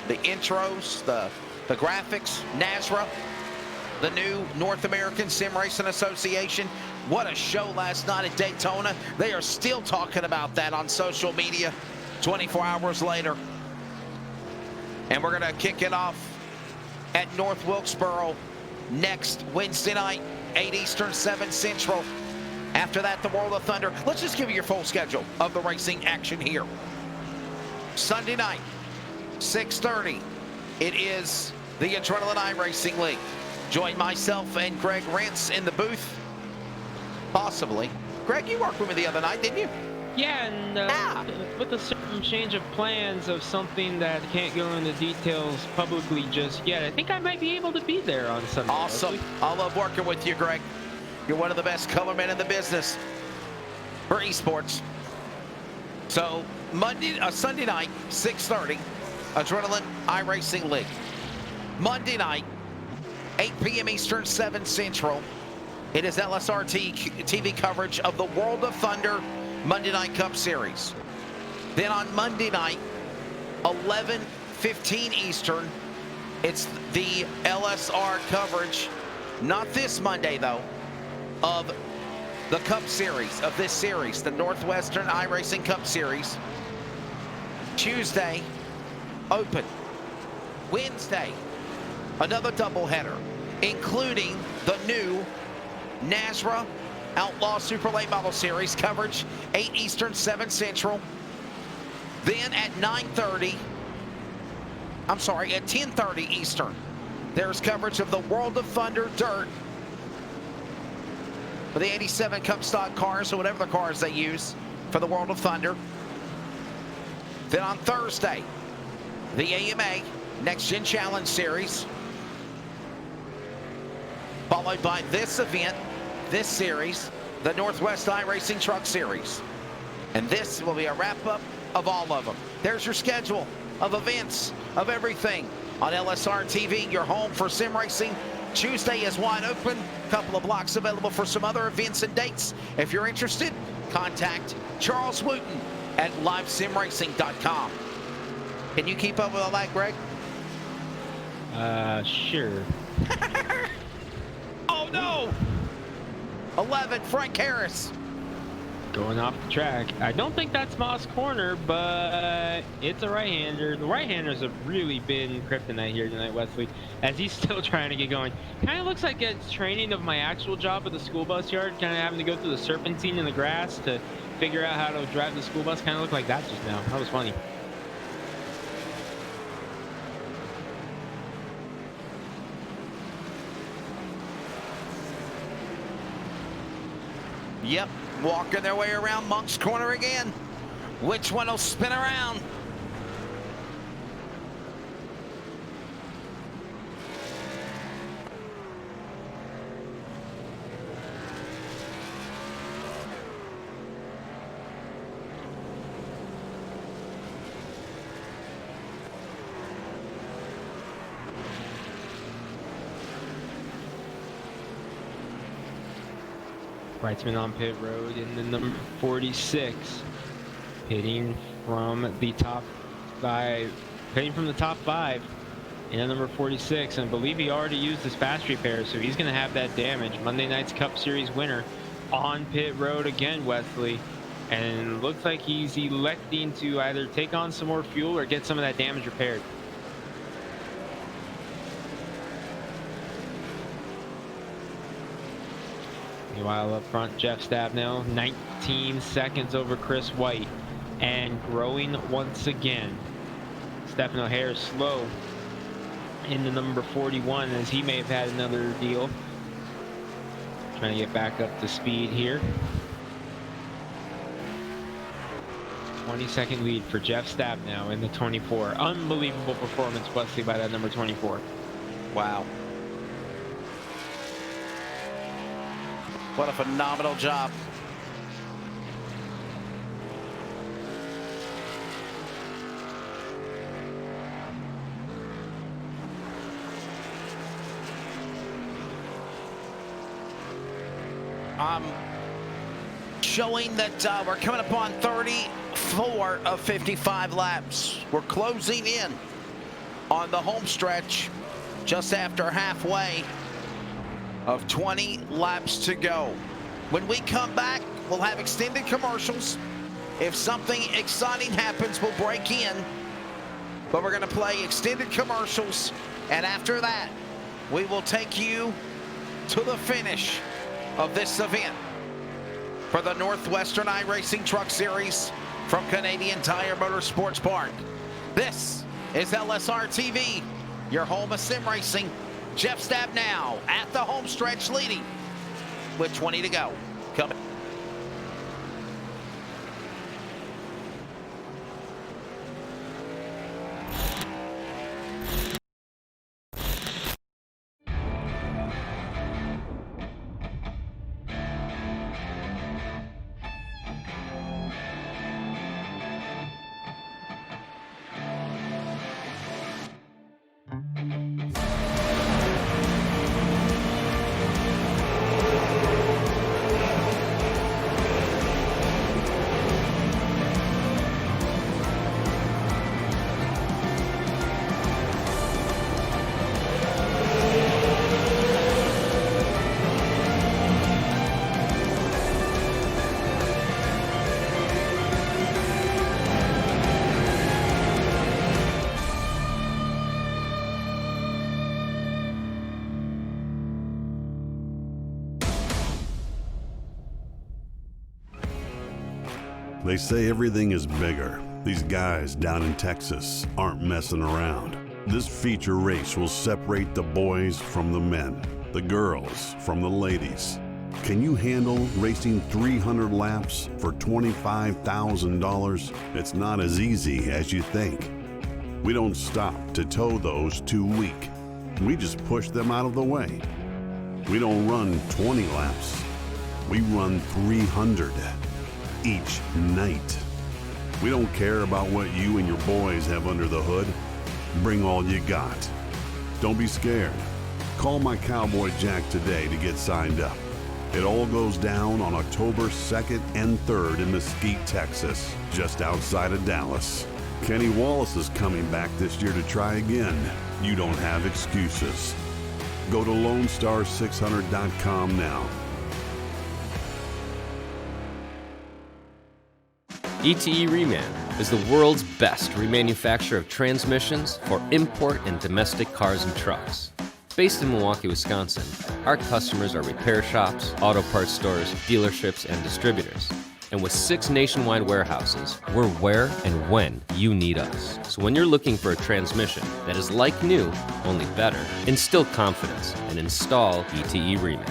the intros, the graphics, NASRA, the new North American Sim Racing Association. What a show last night at Daytona. They are still talking about that on social media 24 hours later. And we're going to kick it off at North Wilkesboro next Wednesday night, 8 Eastern, 7 Central. After that, the World of Thunder. Let's just give you your full schedule of the racing action here. Sunday night, 6:30. It is the Adrenaline iRacing League. Join myself and Greg Rentz in the booth. Possibly. Greg, you worked with me the other night, didn't you? Yeah, and with a certain change of plans of something that can't go into details publicly just yet, I think I might be able to be there on Sunday. Awesome. I love working with you, Greg. You're one of the best colormen in the business for esports. So Sunday night, 6:30, Adrenaline iRacing League. Monday night, 8 p.m. Eastern, 7 Central. It is LSRT TV coverage of the World of Thunder Monday Night Cup Series. Then on Monday night, 11:15 Eastern, it's the LSR coverage, not this Monday though, of the Cup Series, of this series, the Northwestern iRacing Cup Series. Tuesday, open. Wednesday, another doubleheader, including the new NASRA Outlaw Super Late Model Series coverage, 8 Eastern, 7 Central. Then at 10:30 Eastern, There's coverage of the World of Thunder Dirt for the 87 Cup stock cars, or whatever the cars they use for the World of Thunder. Then on Thursday, the AMA Next Gen Challenge Series, followed by this event, this series, the Northwest iRacing Truck Series. And this will be a wrap-up of all of them. There's your schedule of events, of everything on LSR TV, your home for sim racing. Tuesday is wide open. Couple of blocks available for some other events and dates. If you're interested, contact Charles Wooten at livesimracing.com. Can you keep up with all that, Greg? Sure. Oh no! 11, Frank Harris. Going off the track. I don't think that's Moss Corner, but it's a right-hander. The right-handers have really been kryptonite here tonight, Wesley, as he's still trying to get going. Kind of looks like it's training of my actual job at the school bus yard, kind of having to go through the serpentine in the grass to figure out how to drive the school bus. Kind of looked like that just now. That was funny. Yep, walking their way around Monk's Corner again. Which one will spin around? Wrightsman on pit road in the number 46, pitting from the top five, in the number 46, and I believe he already used his fast repair, so he's going to have that damage. Monday night's Cup Series winner on pit road again, Wesley, and looks like he's electing to either take on some more fuel or get some of that damage repaired. Meanwhile, up front, Jeff Stabnow, 19 seconds over Chris White, and growing once again. Stefano Harris slow in the number 41, as he may have had another deal. Trying to get back up to speed here. 20-second lead for Jeff Stabnow in the 24. Unbelievable performance, Wesley, by that number 24. Wow. What a phenomenal job. Showing that we're coming upon 34 of 55 laps. We're closing in on the home stretch, just after halfway of 20 laps to go. When we come back, we'll have extended commercials. If something exciting happens, we'll break in. But we're going to play extended commercials, and after that, we will take you to the finish of this event for the Northwestern iRacing Truck Series from Canadian Tire Motorsports Park. This is LSR TV, your home of sim racing. Jeff Stabnow at the home stretch leading with 20 to go. Coming. They say everything is bigger. These guys down in Texas aren't messing around. This feature race will separate the boys from the men, the girls from the ladies. Can you handle racing 300 laps for $25,000? It's not as easy as you think. We don't stop to tow those too weak. We just push them out of the way. We don't run 20 laps. We run 300 each night. We don't care about what you and your boys have under the hood. Bring all you got. Don't be scared. Call my Cowboy Jack today to get signed up. It all goes down on October 2nd and 3rd in Mesquite, Texas, just outside of Dallas. Kenny Wallace is coming back this year to try again. You don't have excuses. Go to LoneStar600.com now. ETE Reman is the world's best remanufacturer of transmissions for import and domestic cars and trucks. Based in Milwaukee, Wisconsin, our customers are repair shops, auto parts stores, dealerships, and distributors. And with 6 nationwide warehouses, we're where and when you need us. So when you're looking for a transmission that is like new, only better, instill confidence and install ETE Reman.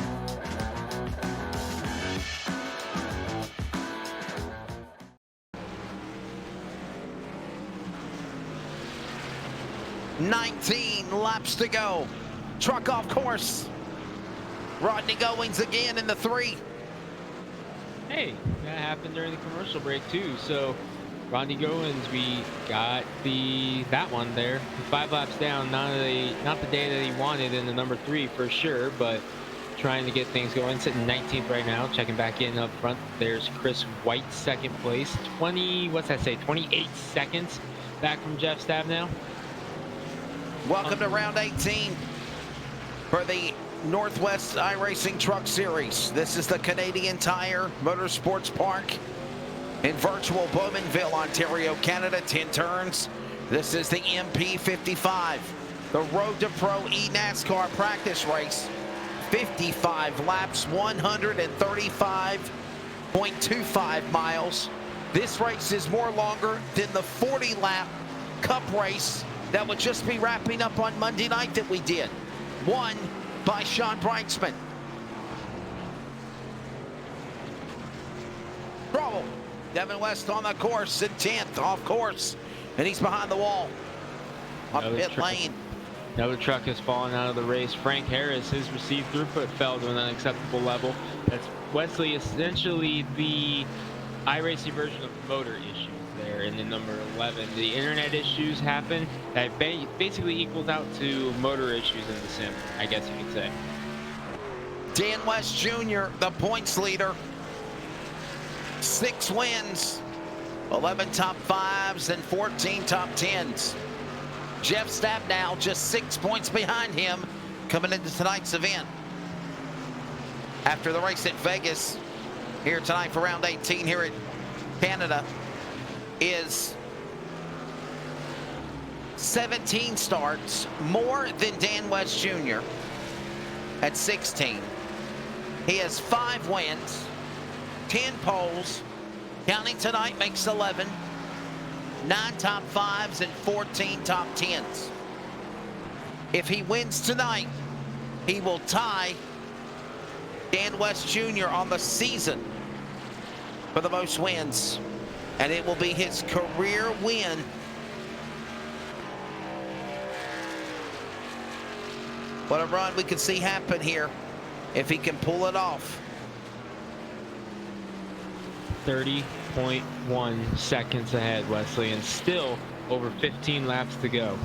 "19 laps to go. Truck off course. Rodney Goings again in the 3. Hey, that happened during the commercial break too. So Rodney Goins, we got that one there. 5 laps down, not the day that he wanted in the number 3 for sure, but trying to get things going. Sitting 19th right now, checking back in up front. There's Chris White, 2nd place. 28 seconds back from Jeff Stabnow. Welcome to round 18 for the Northwest iRacing Truck Series. This is the Canadian Tire Motorsports Park in virtual Bowmanville, Ontario, Canada. 10 turns. This is the MP55, the Road to Pro eNASCAR practice race. 55 laps, 135.25 miles. This race is more longer than the 40-lap Cup race that would just be wrapping up on Monday night that we did. Won by Sean Brightsman. Trouble. Devin West on the course in 10th, off course, and he's behind the wall on pit lane. Another truck has fallen out of the race. Frank Harris, his received throughput fell to an unacceptable level. That's Wesley, essentially the iRacing version of motor issues there in the number 11. The internet issues happen. That basically equals out to motor issues in the sim, I guess you could say. Dan West Jr., the points leader. 6 wins, 11 top 5s, and 14 top 10s. Jeff Stabnow just 6 points behind him coming into tonight's event. After the race at Vegas, here tonight for round 18 here at Canada, is 17 starts, more than Dan West Jr. at 16. He has 5 wins, 10 poles, counting tonight makes 11, 9 top 5s and 14 top 10s. If he wins tonight, he will tie Dan West Jr. on the season for the most wins, and it will be his career win. What a run we could see happen here if he can pull it off. 30.1 seconds ahead, Wesley, and still over 15 laps to go.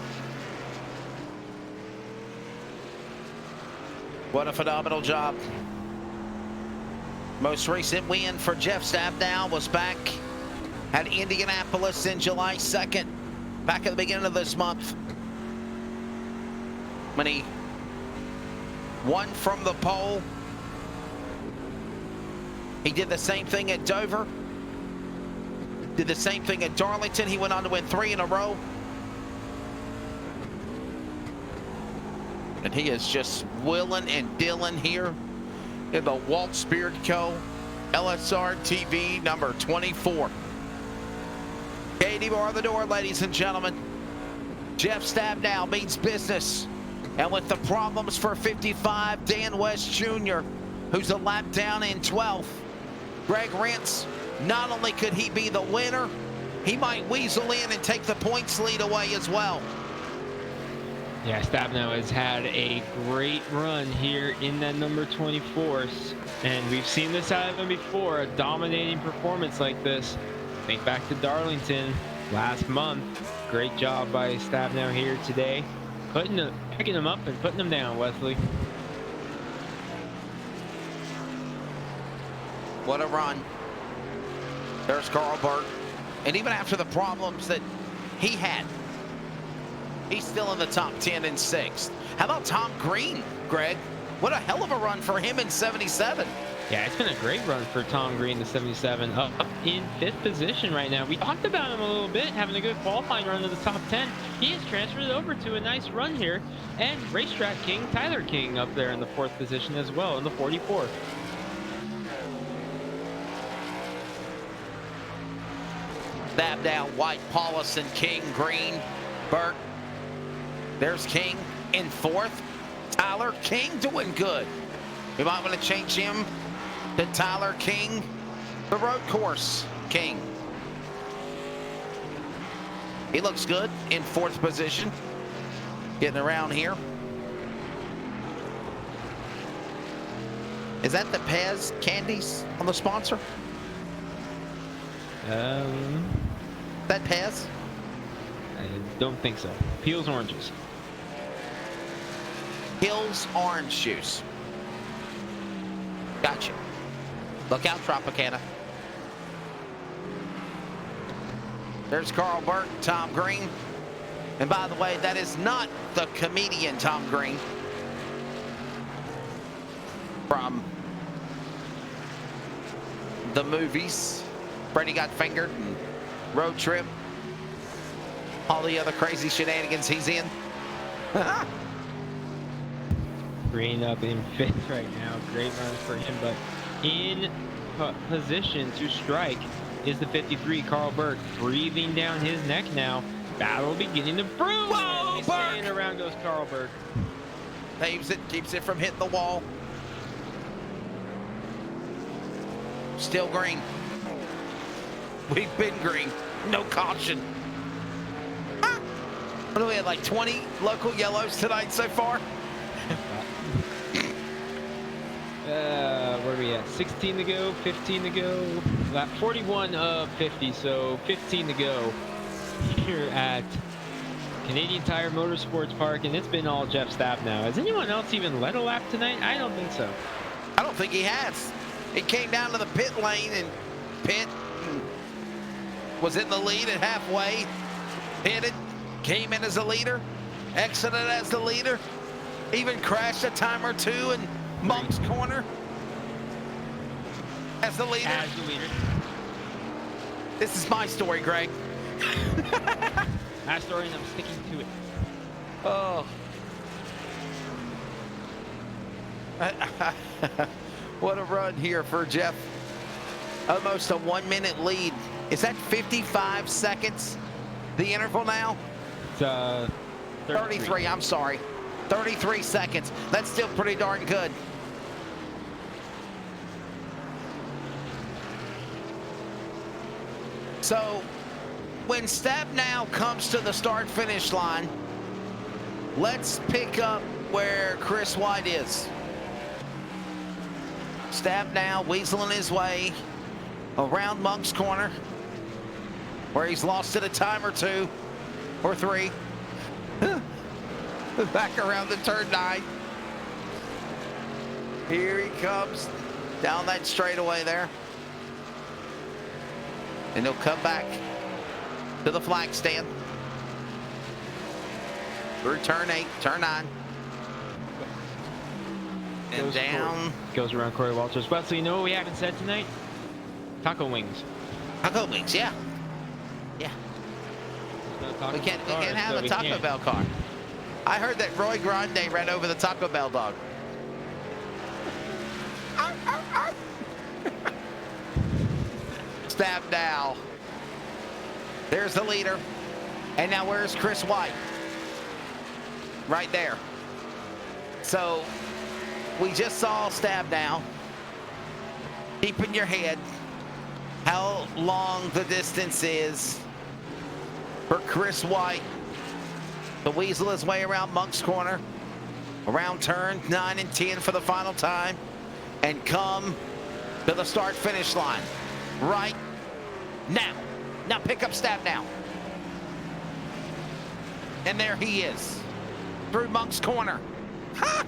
What a phenomenal job. Most recent win for Jeff Stabnow was back at Indianapolis in July 2nd, back at the beginning of this month, when he won from the pole. He did the same thing at Dover, did the same thing at Darlington. He went on to win 3 in a row. And he is just willing and dealing here in the Walt Spirit Co. LSR TV number 24. Katie, bar the door, ladies and gentlemen. Jeff Stabnow means business. And with the problems for 55, Dan West Jr., who's a lap down in 12th. Greg Rentz, not only could he be the winner, he might weasel in and take the points lead away as well. Yeah, Stabnow has had a great run here in that number 24, and we've seen this out of him before, a dominating performance like this. Think back to Darlington last month. Great job by Stabnow here today, picking him up and putting him down, Wesley. What a run. There's Carl Burt. And even after the problems that he had, he's still in the top 10 in 6th. How about Tom Green, Greg? What a hell of a run for him in 77. Yeah, it's been a great run for Tom Green, the 77, up in 5th position right now. We talked about him a little bit, having a good qualifying run to the top 10. He has transferred over to a nice run here. And racetrack king, Tyler King, up there in the 4th position as well, in the 44. Stabnow, White, Paulison, King, Green, Burt. There's King in 4th. Tyler King doing good. We might want to change him to Tyler King, the road course King. He looks good in 4th position. Getting around here. Is that the Pez candies on the sponsor? That Pez? I don't think so. Peels oranges. Hills orange juice. Gotcha. Look out, Tropicana. There's Carl Burt, Tom Green. And by the way, that is not the comedian Tom Green from the movies. Freddie Got Fingered and Road Trip. All the other crazy shenanigans he's in. Green up in 5th right now. Great run for him, but in position to strike is the 53, Carl Burt, breathing down his neck now. Battle beginning to brew. Whoa, Burt! And around goes Carl Burt. Saves it, keeps it from hitting the wall. Still green. We've been green. No caution. What do we have, like 20 local yellows tonight so far? Where are we at? 16 to go, 15 to go. Lap 41 of 50, so 15 to go here at Canadian Tire Motorsports Park, and it's been all Jeff Stabnow. Has anyone else even led a lap tonight? I don't think so. I don't think he has. He came down to the pit lane and was in the lead at halfway, pitted, came in as a leader, exited as the leader, even crashed a time or two in Monk's Corner as the leader. As the leader. This is my story, Greg. My story, and I'm sticking to it. Oh. What a run here for Jeff. Almost a 1-minute lead. Is that 55 seconds, the interval now? It's 33, I'm sorry. 33 seconds. That's still pretty darn good. So, when Stabnow comes to the start-finish line, let's pick up where Chris White is. Stabnow weaseling his way around Monk's Corner, where he's lost it a time or 2 or 3. Back around the turn 9. Here he comes down that straightaway there. And he'll come back to the flag stand. Through turn 8, turn 9. And down. Goes around Corey Walters. Well, so you know what we haven't said tonight? Taco wings. Taco wings, yeah. Yeah. We can't have a Taco Bell car. I heard that Roy Grande ran over the Taco Bell dog. Stabnow. There's the leader. And now where's Chris White? right there. So we just saw stab now. Keep in your head how long the distance is for Chris White to weasel his way around Monk's Corner, around turn 9 and 10 for the final time, and come to the start-finish line right now. Now pick up stab now. And there he is, through Monk's Corner. Ha!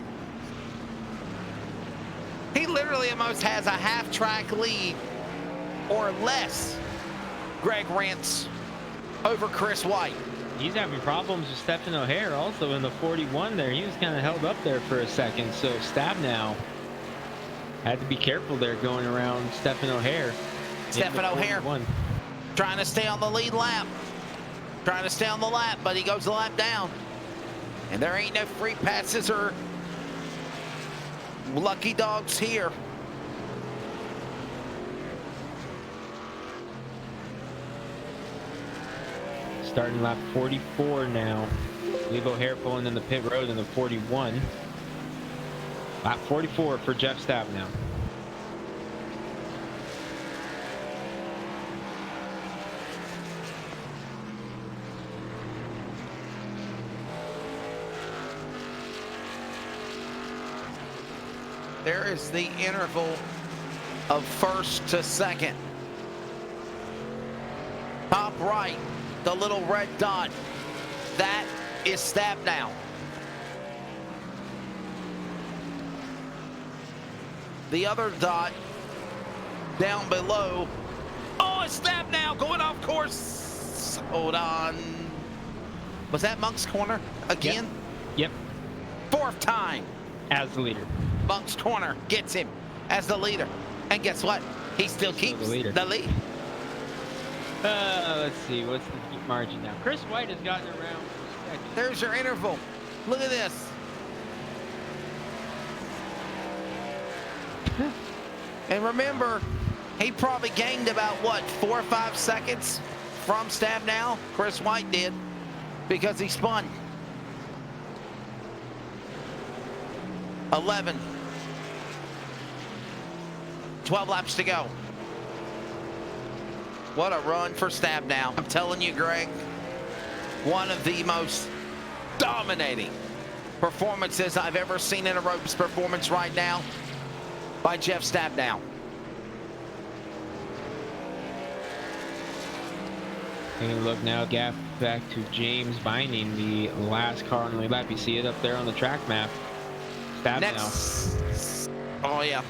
He literally almost has a half-track lead or less, Greg Rance, over Chris White. He's having problems with Stephen O'Hare also in the 41 there. He was kind of held up there for a second. So Stab now had to be careful there going around Stephen O'Hare. Stephen O'Hare trying to stay on the lead lap. Trying to stay on the lap, but he goes a lap down. And there ain't no free passes or lucky dogs here. Starting lap 44 now. Leave O'Hare pulling in the pit road in the 41. Lap 44 for Jeff Stab now. There is the interval of first to second. Top right, the little red dot, that is Stab now. The other dot down below, oh, it's Stab now going off course. Hold on. Was that Monk's Corner again? Yep. Fourth time. As the leader. Monk's Corner gets him as the leader. And guess what? He still keeps the lead. Let's see, what's the heat margin now? Chris White has gotten around. There's your interval. Look at this. And remember, he probably gained about, what, 4 or 5 seconds from Stab now? Chris White did, because he spun. 11. 12 laps to go. What a run for Stab now. I'm telling you, Greg, one of the most dominating performances I've ever seen in a ropes performance right now by Jeff Stab now. Taking a look now, gap back to James Vining, the last car on the lead lap. You see it up there on the track map. Stab Next. Now. Oh, yeah.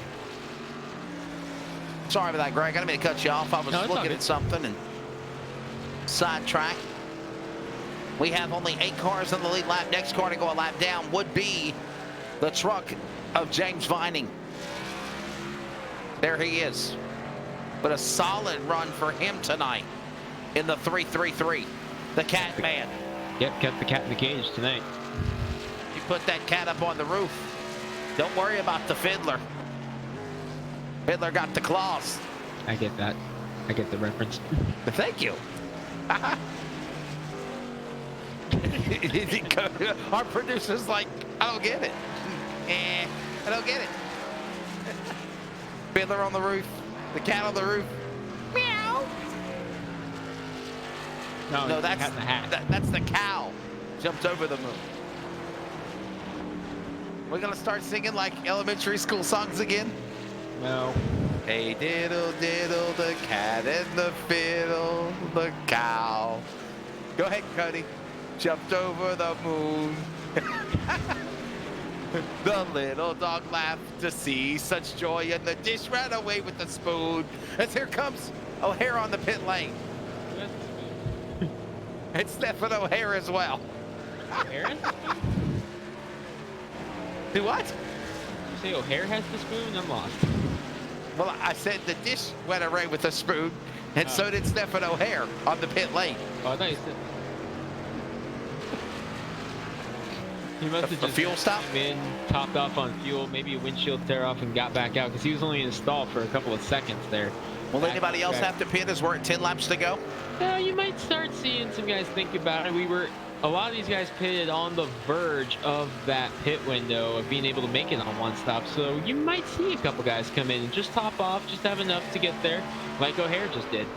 Sorry about that, Greg. I didn't mean to cut you off. I was looking at something and sidetrack. We have only 8 cars on the lead lap. Next car to go a lap down would be the truck of James Vining. There he is. But a solid run for him tonight in the 333. The Cat Man. Yep, kept the cat in the cage tonight. You put that cat up on the roof. Don't worry about the Fiddler. Fiddler got the claws. I get that. I get the reference. Thank you. Our producer's like, I don't get it. I don't get it. Fiddler on the roof. The cat on the roof. Meow. No, that's cat in the hat. That's the cow. Jumped over the moon. We're gonna start singing like elementary school songs again. No. Hey diddle diddle, the cat and the fiddle, the cow. Go ahead, Cody. Jumped over the moon. The little dog laughed to see such joy, and the dish ran away with the spoon. As here comes O'Hare on the pit lane. And Stephen O'Hare as well. O'Hare? Do what? You say O'Hare has the spoon? I'm lost. Well, I said the dish went away with the spoon, and so did Stephen O'Hare on the pit lane. Oh, I thought you said... He must have just fuel stop? came in, topped off on fuel, maybe a windshield tear off and got back out because he was only installed for a couple of seconds there. Will anybody else have to pit as we're at 10 laps to go? You might start seeing some guys think about it. We were a lot of these guys pitted on the verge of that pit window of being able to make it on one stop. So you might see a couple guys come in and just top off, just have enough to get there, like O'Hare just did.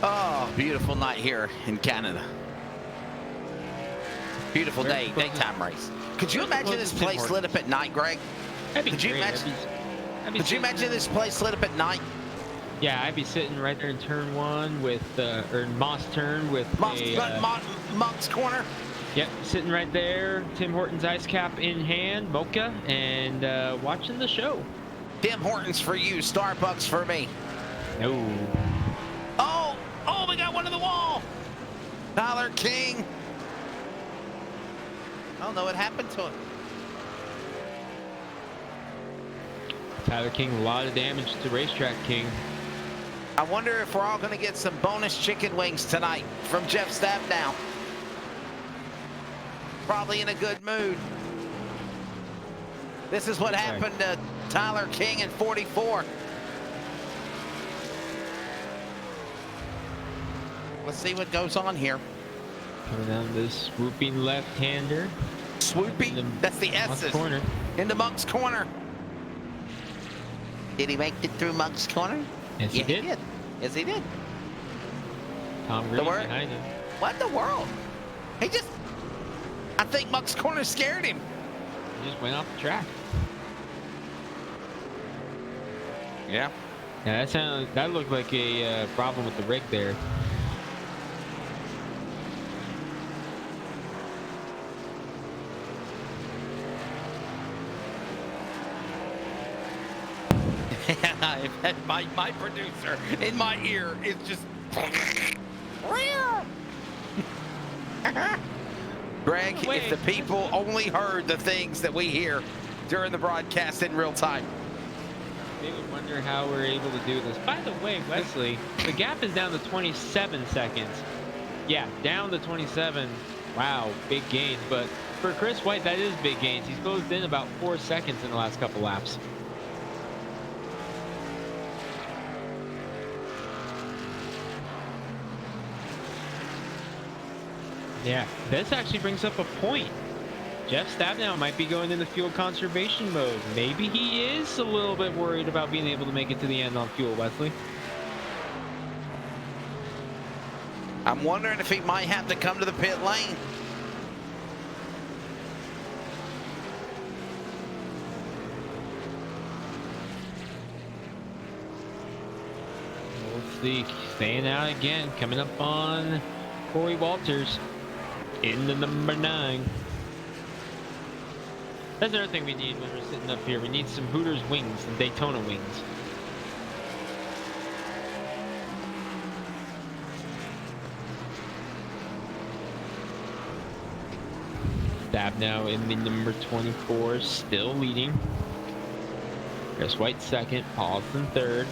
Oh, beautiful night here in Canada. Beautiful day, daytime race. Could you imagine this place lit up at night, Greg? Could you imagine? Could you imagine this place lit up at night? Yeah, I'd be sitting right there in turn one with, or Moss turn with Monk's Corner. Yep, sitting right there, Tim Hortons ice cap in hand, mocha, and watching the show. Tim Hortons for you, Starbucks for me. No. Oh, we got one to the wall. Tyler King. I don't know what happened to him. Tyler King, a lot of damage to Racetrack King. I wonder if we're all going to get some bonus chicken wings tonight from Jeff Stabnow. Probably in a good mood. This is what happened to Tyler King in 44. Let's see what goes on here. Coming down this swooping left-hander. Swooping? That's the S's. Corner. Into Monk's Corner. Did he make it through Monk's Corner? Yes, he did. Yes, he did. Tom Green behind him. What in the world? He just... I think Monk's Corner scared him. He just went off the track. Yeah. Yeah, that looked like a problem with the rig there. my producer in my ear is just Greg, if the people only heard the things that we hear during the broadcast in real time, they would wonder how we're able to do this. By the way, Wesley, the gap is down to 27 seconds. Yeah, down to 27. Wow, big gains. But for Chris White, that is big gains. He's closed in about 4 seconds in the last couple laps. Yeah, this actually brings up a point. Jeff Stabnow might be going into fuel conservation mode. Maybe he is a little bit worried about being able to make it to the end on fuel, Wesley. I'm wondering if he might have to come to the pit lane. Let's see, staying out again, coming up on Corey Walters in the number 9. That's another thing we need when we're sitting up here. We need some Hooters wings, some Daytona wings. Stabnow in the number 24, still leading. Chris White second, Paulson third.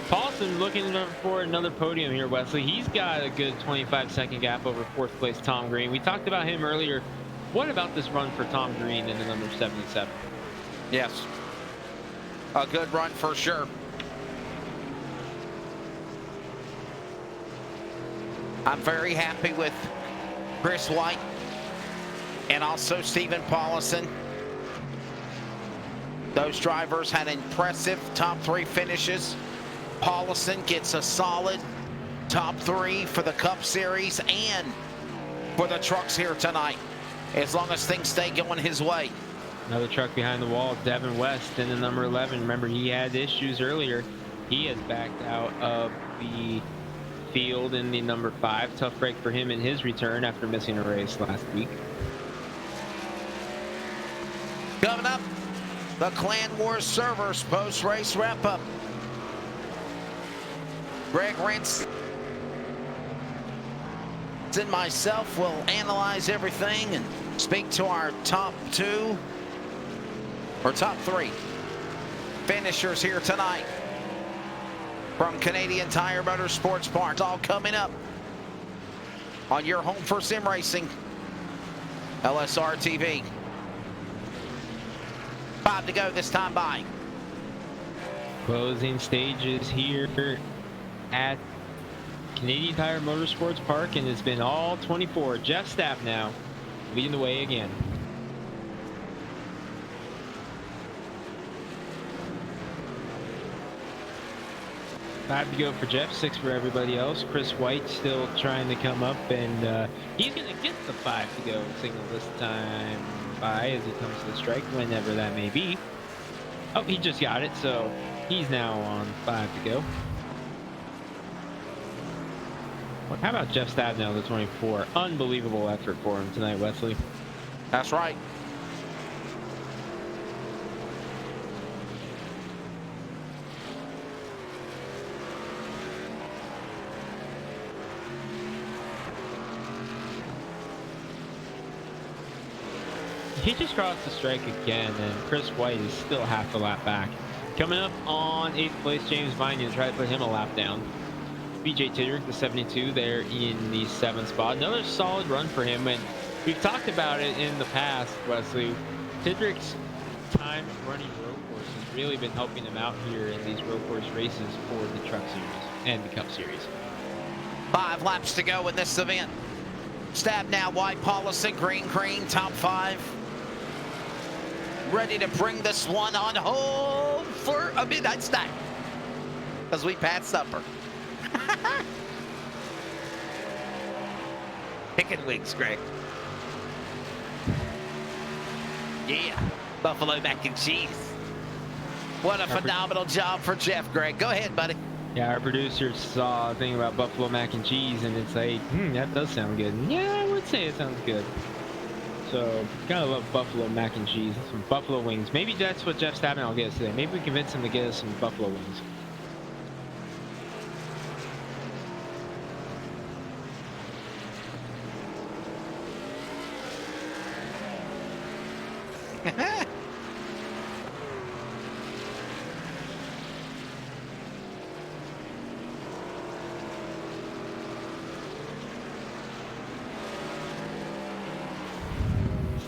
Paulson looking for another podium here, Wesley. He's got a good 25-second gap over 4th place Tom Green. We talked about him earlier. What about this run for Tom Green in the number 77? Yes. A good run for sure. I'm very happy with Chris White and also Stephen Paulson. Those drivers had impressive top 3 finishes. Paulson gets a solid top 3 for the Cup Series and for the trucks here tonight, as long as things stay going his way. Another truck behind the wall, Devin West in the number 11. Remember, he had issues earlier. He has backed out of the field in the number 5. Tough break for him in his return after missing a race last week. Coming up, the Clan Wars Servers post-race wrap-up. Greg Rentz and myself will analyze everything and speak to our top 2 or top 3 finishers here tonight from Canadian Tire Motorsports Park. All coming up on your home for sim racing, LSR TV. 5 to go this time by. Closing stages here at Canadian Tire Motorsports Park, and it's been all 24. Jeff Stapp now leading the way again. Five to go for Jeff, 6 for everybody else. Chris White still trying to come up, and he's going to get the 5 to go signal this time by as he comes to the strike, whenever that may be. Oh, he just got it, so he's now on 5 to go. Well, how about Jeff Stabnow, the 24? Unbelievable effort for him tonight, Wesley. That's right. He just crossed the strike again, and Chris White is still half a lap back. Coming up on 8th place, James Vine, to try to put him a lap down. BJ Tidrick, the 72, there in the 7th spot. Another solid run for him, and we've talked about it in the past, Wesley. Tidrick's time running road course has really been helping him out here in these road course races for the Truck Series and the Cup Series. 5 laps to go in this event. Stabnow, White, Paulison, Green, top 5. Ready to bring this one on home for a midnight snack as we pass supper. Chicken wings, Greg. Yeah, buffalo mac and cheese. What a phenomenal job for Jeff, Greg. Go ahead, buddy. Yeah, our producer saw a thing about buffalo mac and cheese, and it's like, that does sound good. Yeah, I would say it sounds good. So, gotta love buffalo mac and cheese. Some buffalo wings. Maybe that's what Jeff Stabnow will get us today. Maybe we convince him to get us some buffalo wings.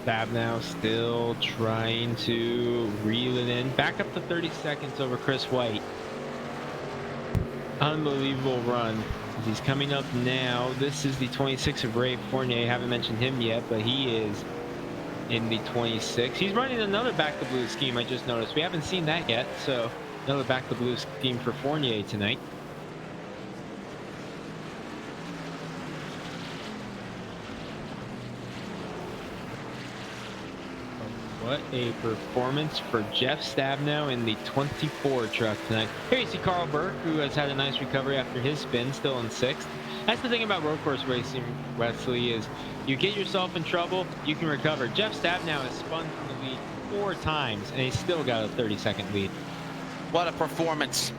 Stabnow still trying to reel it in. Back up to 30 seconds over Chris White. Unbelievable run. He's coming up now. This is the 26 of Ray Fournier. Haven't mentioned him yet, but he is in the 26. He's running another back to blue scheme, I just noticed. We haven't seen that yet, so another back to blue scheme for Fournier tonight. What a performance for Jeff Stabnow in the 24 truck tonight. Here you see Carl Burke, who has had a nice recovery after his spin, still in 6th. That's the thing about road course racing, Wesley, is you get yourself in trouble, you can recover. Jeff Stabnow has spun from the lead 4 times, and he's still got a 30-second lead. What a performance.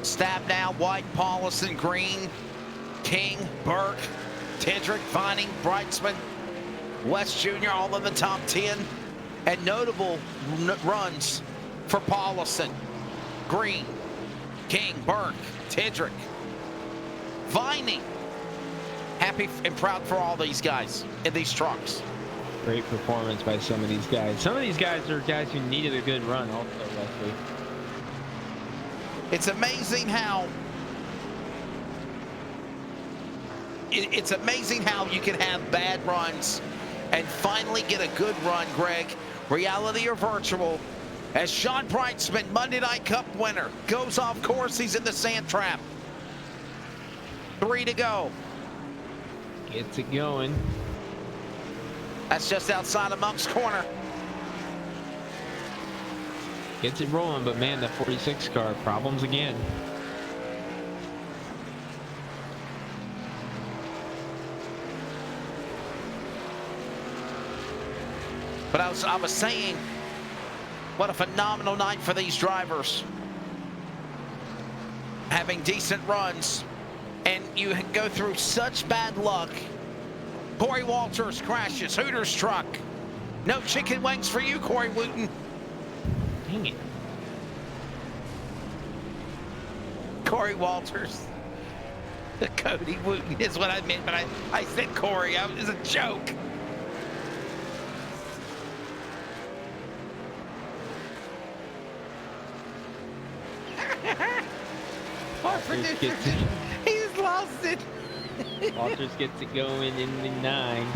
Stabnow, White, Paulison, Green, King, Burke, Tidrick, Vining, Brightsman, West Jr., all in the top 10. And notable runs for Paulison, Green, King, Burke, Tidrick, Vining. Happy and proud for all these guys in these trucks. Great performance by some of these guys. Some of these guys are guys who needed a good run also, Wesley. It's amazing how it's amazing how you can have bad runs and finally get a good run, Greg, reality or virtual, as Sean Brightsman, Monday Night Cup winner, goes off course. He's in the sand trap. 3 to go. Gets it going. That's just outside of Monk's Corner. Gets it rolling, but man, that 46 car, problems again. But I was saying, what a phenomenal night for these drivers. Having decent runs, and you go through such bad luck. Corey Walters crashes, Hooters truck. No chicken wings for you, Corey Wooten. Dang it. Corey Walters. Cody Wooten is what I meant, but I said Corey. It was a joke. Walters gets it. He's lost it. Walters gets it going in the 9.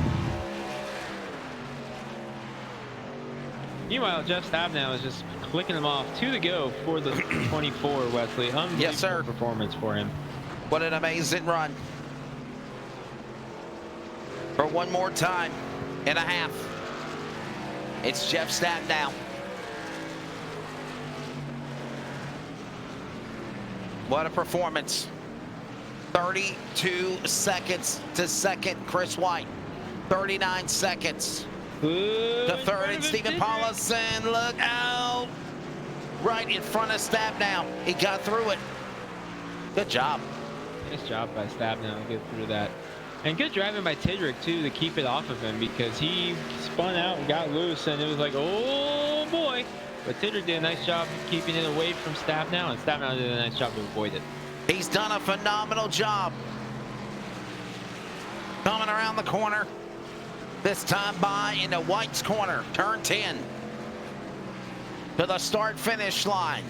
Meanwhile, Jeff Stabnow is just clicking them off. 2 to go for the 24, Wesley. Unbelievable Yes, sir. performance for him. What an amazing run. For one more time and a half. It's Jeff Stabnow. What a performance. 32 seconds to second, Chris White. 39 seconds to third, and Stephen Paulison. Look out. Right in front of Stabnow. He got through it. Good job. Nice job by Stabnow to get through that. And good driving by Tidrick, too, to keep it off of him, because he spun out and got loose, and it was like, oh, boy. But Tidrick did a nice job keeping it away from Stabnow, and Stabnow did a nice job to avoid it. He's done a phenomenal job. Coming around the corner. This time by into White's corner. Turn 10. To the start-finish line.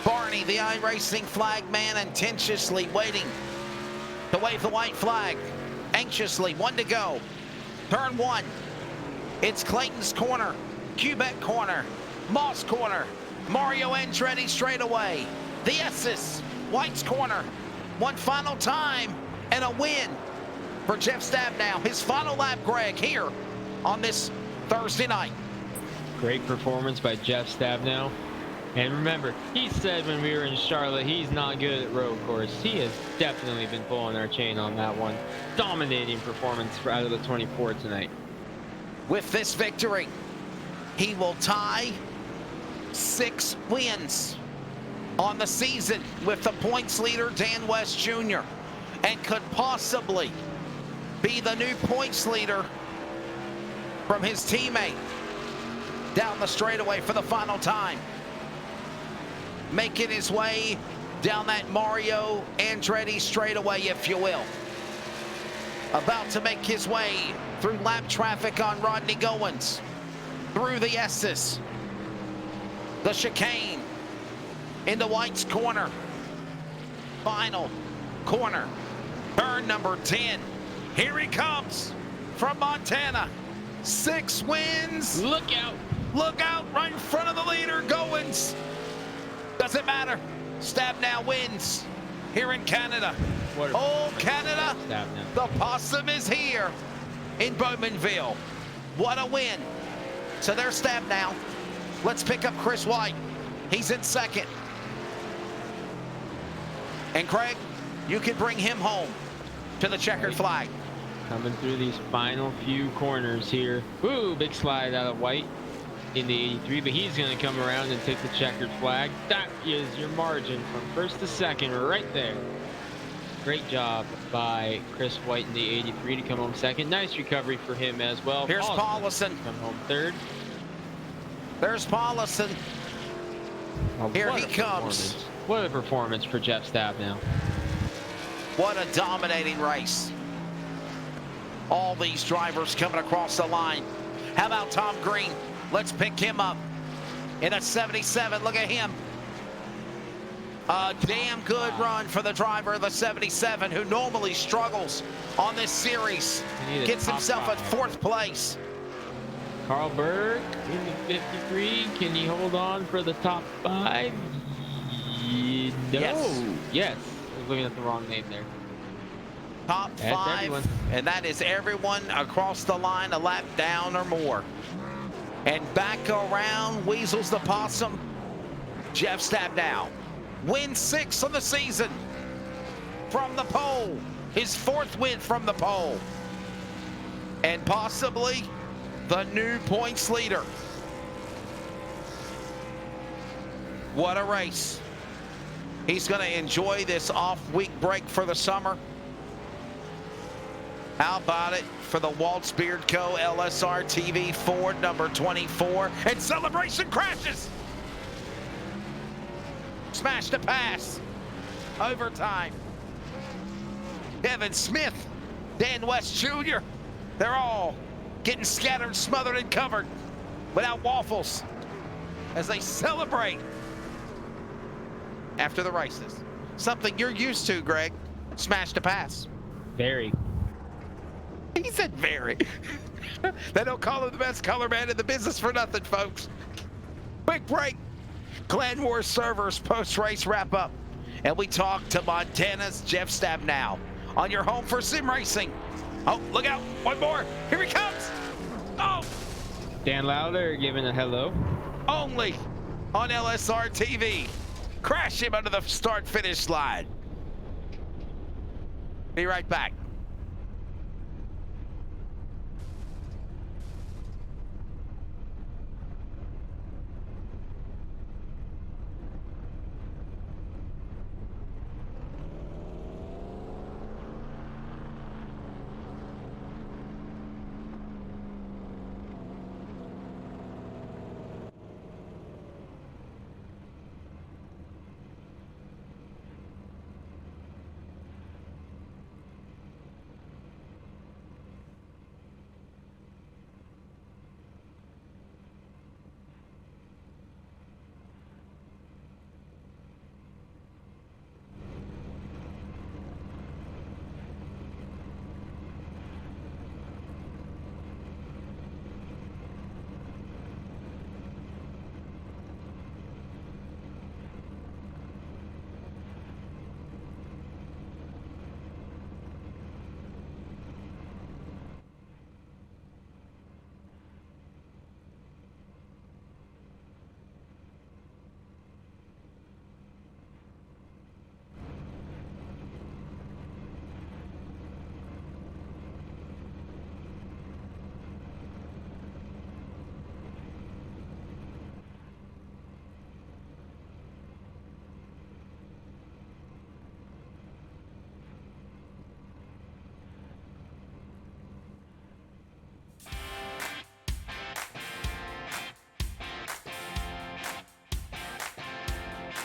Barney, the iRacing flag man, intentiously waiting to wave the white flag. Anxiously, 1 to go. Turn 1. It's Clayton's corner. Quebec corner. Moss corner. Mario Andretti straightaway. The S's. White's corner. One final time and a win for Jeff Stabnow. His final lap, Greg, here on this Thursday night. Great performance by Jeff Stabnow. And remember, he said when we were in Charlotte, he's not good at road course. He has definitely been pulling our chain on that one. Dominating performance out of the 24 tonight. With this victory, he will tie 6 wins on the season with the points leader, Dan West Jr., and could possibly be the new points leader from his teammate down the straightaway for the final time. Making his way down that Mario Andretti straightaway, if you will. About to make his way through lap traffic on Rodney Goins, through the S's, the chicane, into White's corner. Final corner, turn number 10. Here he comes from Montana. 6 wins. Look out. Look out, right in front of the leader, Goins. Doesn't matter. Stabnow wins here in Canada. Oh, Canada, the possum is here in Bowmanville. What a win. So there's Stabnow. Let's pick up Chris White. He's in second. And Craig, you can bring him home to the checkered flag. Coming through these final few corners here. Ooh, big slide out of White in the 83, but he's going to come around and take the checkered flag. That is your margin from first to second right there. Great job by Chris White in the 83 to come home second. Nice recovery for him as well. Here's Paulison. Come home third. There's Paulison. Oh, here he comes. What a performance for Jeff Stabnow. What a dominating race. All these drivers coming across the line. How about Tom Green? Let's pick him up in a 77. Look at him. A damn good run for the driver of the 77, who normally struggles on this series. Gets himself at 4th place. Carl Berg in the 53. Can he hold on for the top 5? No. Yes. I was looking at the wrong name there. Top 5. And that is everyone across the line, a lap down or more. And back around weasels the possum. Jeff Stabnow wins 6 on the season from the pole. His 4th win from the pole. And possibly the new points leader. What a race. He's going to enjoy this off-week break for the summer. How about it for the Waltz Beard Co. LSR TV Ford number 24. And celebration crashes. Smash to pass. Overtime. Kevin Smith, Dan West Jr. They're all getting scattered, smothered, and covered without waffles as they celebrate after the races. Something you're used to, Greg. Smash to pass. Very. He said very. They don't call him the best color man in the business for nothing, folks. Quick break. Clan Wars servers post-race wrap-up. And we talk to Montana's Jeff Stabnow on your home for sim racing. Oh, look out. One more. Here he comes. Oh. Dan Lowder giving a hello. Only on LSR TV. Crash him under the start-finish line. Be right back.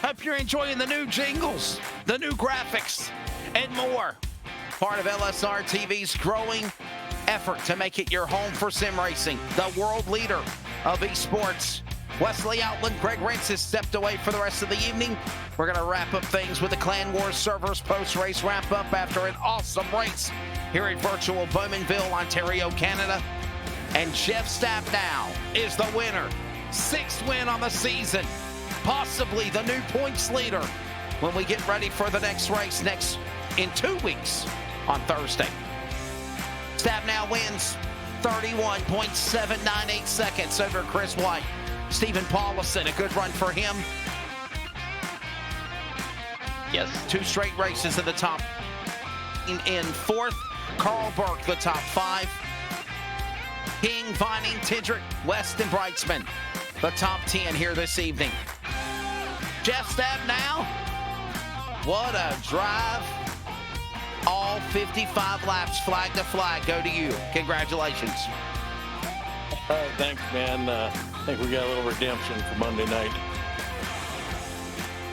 Hope you're enjoying the new jingles, the new graphics, and more. Part of LSR TV's growing effort to make it your home for sim racing, the world leader of esports. Wesley Outland, Greg Rentz has stepped away for the rest of the evening. We're going to wrap up things with the Clan Wars servers post-race wrap-up after an awesome race here at virtual Bowmanville, Ontario, Canada. And Jeff Stabnow is the winner. 6th win on the season. Possibly the new points leader when we get ready for the next race in 2 weeks on Thursday. Stabnow wins 31.798 seconds over Chris White. Stephen Paulison, a good run for him. Yes. 2 straight races in the top. In 4th, Carl Burke, the top 5. King, Vining, Tidrick, West, and Brightsman, the top 10 here this evening. Jeff Stabnow, what a drive. All 55 laps, flag to flag, go to you. Congratulations. All right, thanks, man. I think we got a little redemption for Monday night.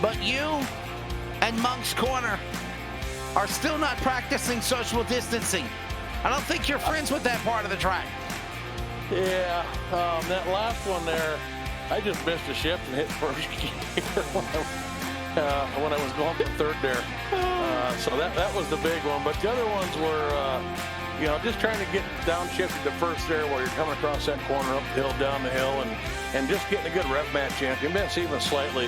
But you and Monk's Corner are still not practicing social distancing. I don't think you're friends with that part of the track. Yeah, that last one there, I just missed a shift and hit first gear when I was going for 3rd there. So that was the big one. But the other ones were, just trying to get downshifted to 1st there where you're coming across that corner, up the hill, down the hill, and just getting a good rev match in. If you miss even slightly,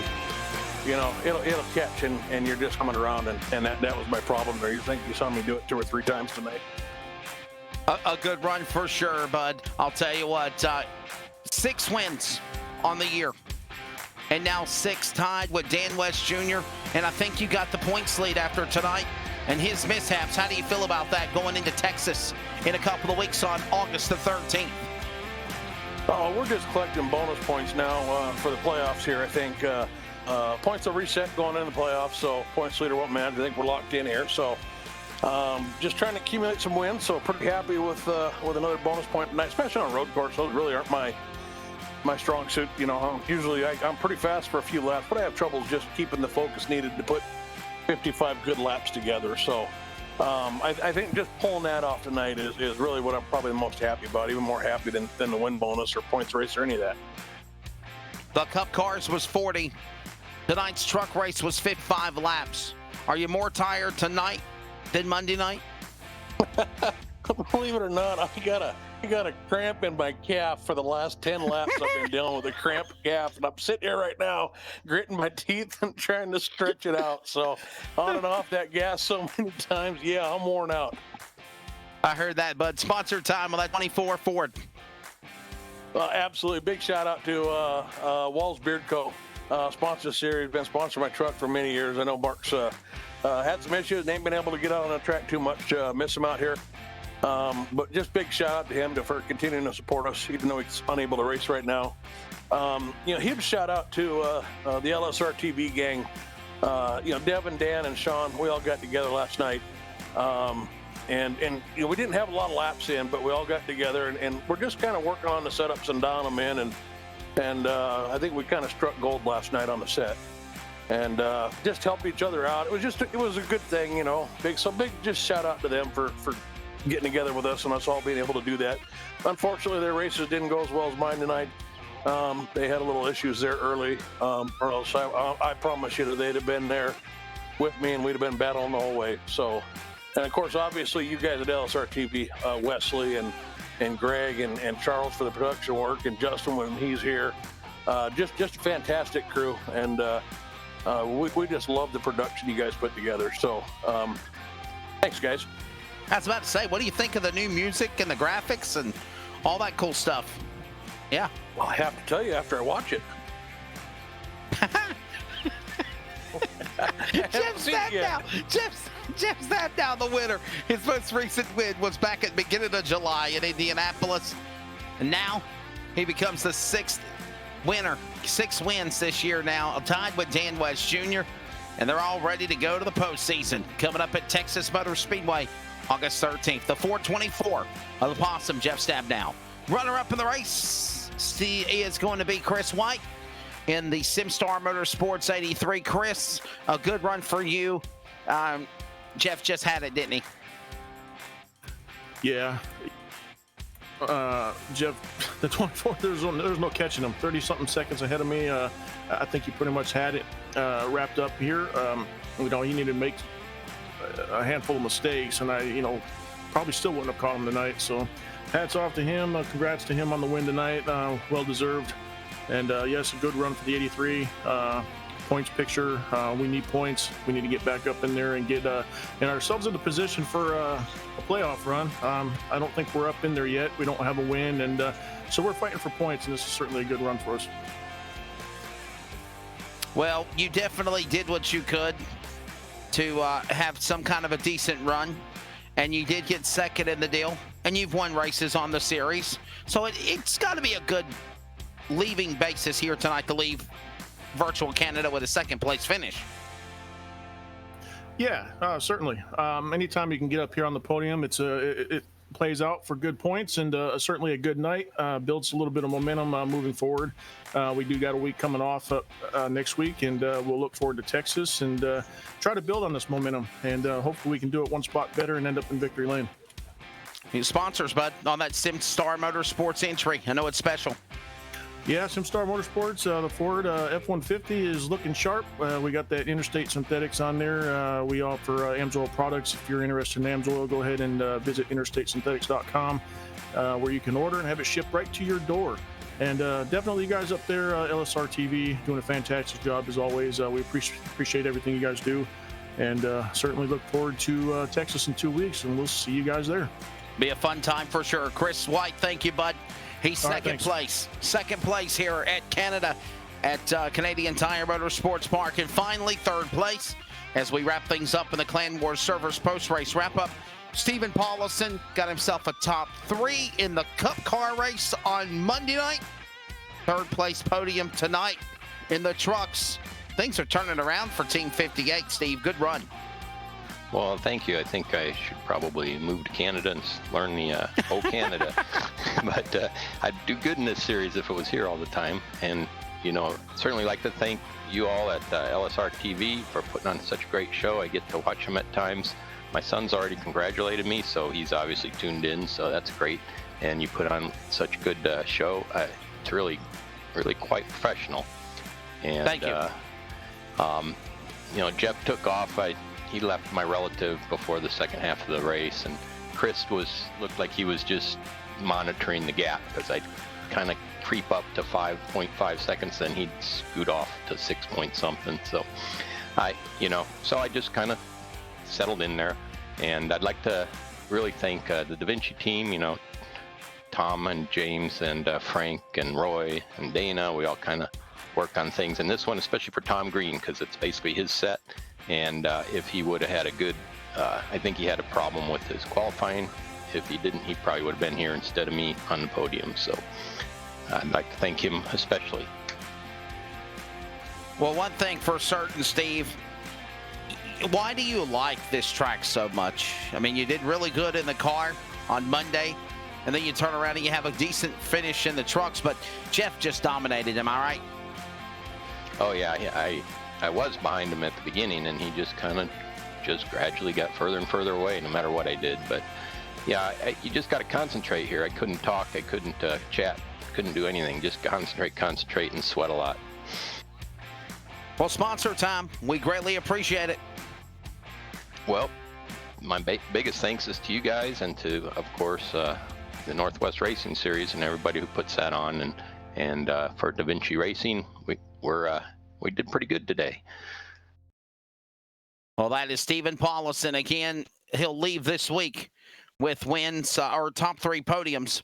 it'll catch and you're just coming around. And that was my problem there. You think you saw me do it 2 or 3 times tonight. A good run for sure, bud. I'll tell you what, 6 wins on the year. And now 6 tied with Dan West Jr. And I think you got the points lead after tonight and his mishaps. How do you feel about that going into Texas in a couple of weeks on August the 13th? Oh, we're just collecting bonus points now for the playoffs here. I think points will reset going into the playoffs, so points leader won't matter. I think we're locked in here. So just trying to accumulate some wins. So pretty happy with another bonus point tonight, especially on a road course. Those really aren't my strong suit. Usually I'm pretty fast for a few laps, but I have trouble just keeping the focus needed to put 55 good laps together. So I think just pulling that off tonight is really what I'm probably the most happy about, even more happy than the win bonus or points race or any of that. The Cup Cars was 40. Tonight's truck race was 55 laps. Are you more tired tonight than Monday night? Believe it or not, I got a cramp in my calf for the last 10 laps. I've been dealing with a cramped calf, and I'm sitting here right now, gritting my teeth and trying to stretch it out. So on and off that gas so many times, yeah, I'm worn out. I heard that, bud. Sponsor time on that 24 Ford. Absolutely. Big shout out to Walls Beard Co. Sponsor the series, been sponsoring my truck for many years. I know Mark's had some issues, ain't been able to get out on the track too much, miss him out here. But just big shout out to him for continuing to support us, even though he's unable to race right now. Huge shout out to the LSR TV gang. Devin, Dan, and Sean, we all got together last night. And we didn't have a lot of laps in, but we all got together, and we're just kind of working on the setups and dialing them in. And I think we kind of struck gold last night on the set. And just help each other out. It was a good thing, Big just shout out to them for getting together with us and us all being able to do that. Unfortunately, their races didn't go as well as mine tonight. They had a little issues there early, or else I promise you that they'd have been there with me and we'd have been battling the whole way. So, and of course, obviously, you guys at LSR TV, Wesley and Greg and Charles for the production work, and Justin when he's here. Just a fantastic crew, and we just love the production you guys put together. So, thanks, guys. I was about to say, what do you think of the new music and the graphics and all that cool stuff? Yeah. Well, I have to tell you after I watch it. Jeff sat down the winner. His most recent win was back at the beginning of July in Indianapolis. And now he becomes the sixth winner. 6 wins this year now, tied with Dan West Jr. And they're all ready to go to the postseason. Coming up at Texas Motor Speedway, August 13th, the 424 of the Possum, Jeff Stabnow. Runner-up in the race is going to be Chris White in the SimStar Motorsports 83. Chris, a good run for you. Jeff just had it, didn't he? Yeah. Jeff, the 24, there's no catching him. 30-something seconds ahead of me. I think he pretty much had it wrapped up here. He needed to make a handful of mistakes, and I, probably still wouldn't have caught him tonight. So hats off to him. Congrats to him on the win tonight. Well deserved. And yes, a good run for the 83 points picture. We need points. We need to get back up in there and get ourselves into position for a playoff run. I don't think we're up in there yet. We don't have a win, and so we're fighting for points, and this is certainly a good run for us. Well, you definitely did what you could to have some kind of a decent run, and you did get second in the deal, and you've won races on the series. So it's got to be a good leaving basis here tonight to leave Virtual Canada with a second-place finish. Yeah, certainly. Anytime you can get up here on the podium, it plays out for good points, and certainly a good night. Builds a little bit of momentum moving forward. We do got a week coming off next week, and we'll look forward to Texas and try to build on this momentum, and hopefully we can do it one spot better and end up in victory lane. Your sponsors, bud, on that SimStar Motorsports entry. I know it's special. Yeah, SimStar Motorsports, the Ford F-150 is looking sharp. We got that Interstate Synthetics on there. We offer AMSOIL products. If you're interested in AMSOIL, go ahead and visit interstatesynthetics.com where you can order and have it shipped right to your door. And definitely you guys up there, LSR TV, doing a fantastic job as always. We appreciate everything you guys do, and certainly look forward to Texas in 2 weeks, and we'll see you guys there. Be a fun time for sure. Chris White, thank you, bud. He's second place here at Canada at Canadian Tire Motorsports Park. And finally, third place as we wrap things up in the Clan Wars Servers post-race wrap-up. Stephen Paulison got himself a top 3 in the Cup car race on Monday night. Third place podium tonight in the trucks. Things are turning around for Team 58, Steve. Good run. Well, thank you. I think I should probably move to Canada and learn the whole Canada. But I'd do good in this series if it was here all the time. And, certainly like to thank you all at LSR TV for putting on such a great show. I get to watch them at times. My son's already congratulated me, so he's obviously tuned in, so that's great. And you put on such a good show. It's really, really quite professional. And, thank you. Jeff took off. he left my relative before the second half of the race, and Chris looked like he was just monitoring the gap, because I'd kind of creep up to 5.5 seconds, then he'd scoot off to 6 point something. So I just kind of settled in there, and I'd like to really thank the Da Vinci team, Tom and James and Frank and Roy and Dana. We all kind of worked on things, and this one especially for Tom Green, because it's basically his set, and if he would have had a good I think he had a problem with his qualifying. If he didn't, he probably would have been here instead of me on the podium. So I'd like to thank him especially. Well, one thing for certain, Steve, why do you like this track so much? I mean, you did really good in the car on Monday, and then you turn around and you have a decent finish in the trucks, but Jeff just dominated, am I right? Oh, yeah, I was behind him at the beginning, and he just kind of gradually got further and further away no matter what I did. But yeah, you just got to concentrate here. I couldn't talk, I couldn't chat, couldn't do anything. Just concentrate and sweat a lot. Well, sponsor time, we greatly appreciate it. Well, my biggest thanks is to you guys, and to, of course, the Northwest Racing Series and everybody who puts that on, and for Da Vinci Racing, we did pretty good today. Well, that is Stephen Paulison. Again, he'll leave this week with wins or top 3 podiums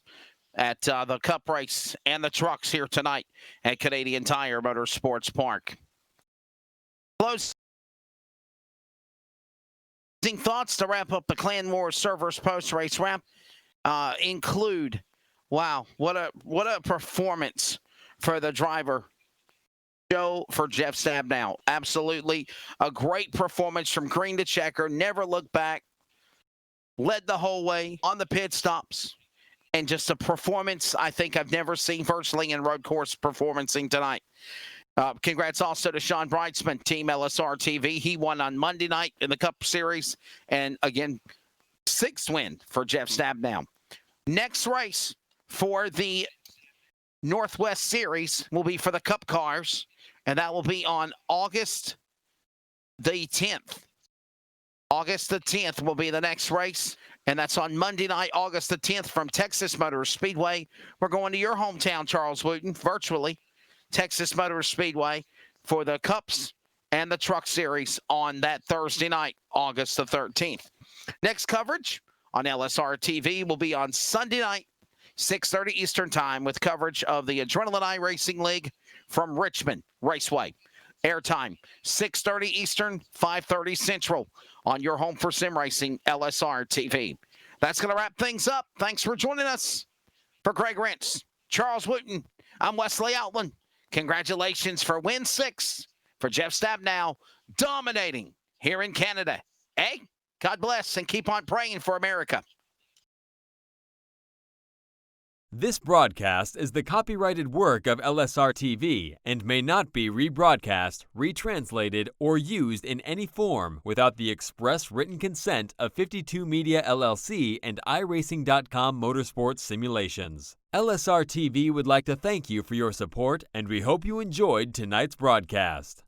at the Cup race and the trucks here tonight at Canadian Tire Motorsports Park. Closing thoughts to wrap up the Clan Wars Servers post-race wrap include, wow, what a performance for the driver. Show for Jeff Stabnow. Absolutely a great performance from green to checker. Never looked back. Led the whole way on the pit stops. And just a performance I think I've never seen virtually in road course performancing tonight. Congrats also to Sean Brightsman, Team LSR TV. He won on Monday night in the Cup Series. And again, 6th win for Jeff Stabnow. Next race for the Northwest Series will be for the Cup cars. And that will be on August the 10th. August the 10th will be the next race. And that's on Monday night, August the 10th from Texas Motor Speedway. We're going to your hometown, Charles Wooten, virtually. Texas Motor Speedway for the Cups and the Truck Series on that Thursday night, August the 13th. Next coverage on LSR TV will be on Sunday night, 6:30 Eastern Time, with coverage of the Adrenaline iRacing League from Richmond Raceway. Airtime, 6:30 Eastern, 5:30 Central on your home for sim racing, LSR TV. That's going to wrap things up. Thanks for joining us. For Greg Rentz, Charles Wooten, I'm Wesley Outland. Congratulations for win 6 for Jeff Stabnow, dominating here in Canada. Hey, God bless and keep on praying for America. This broadcast is the copyrighted work of LSR TV and may not be rebroadcast, retranslated, or used in any form without the express written consent of 52 Media LLC and iRacing.com Motorsports Simulations. LSR TV would like to thank you for your support, and we hope you enjoyed tonight's broadcast.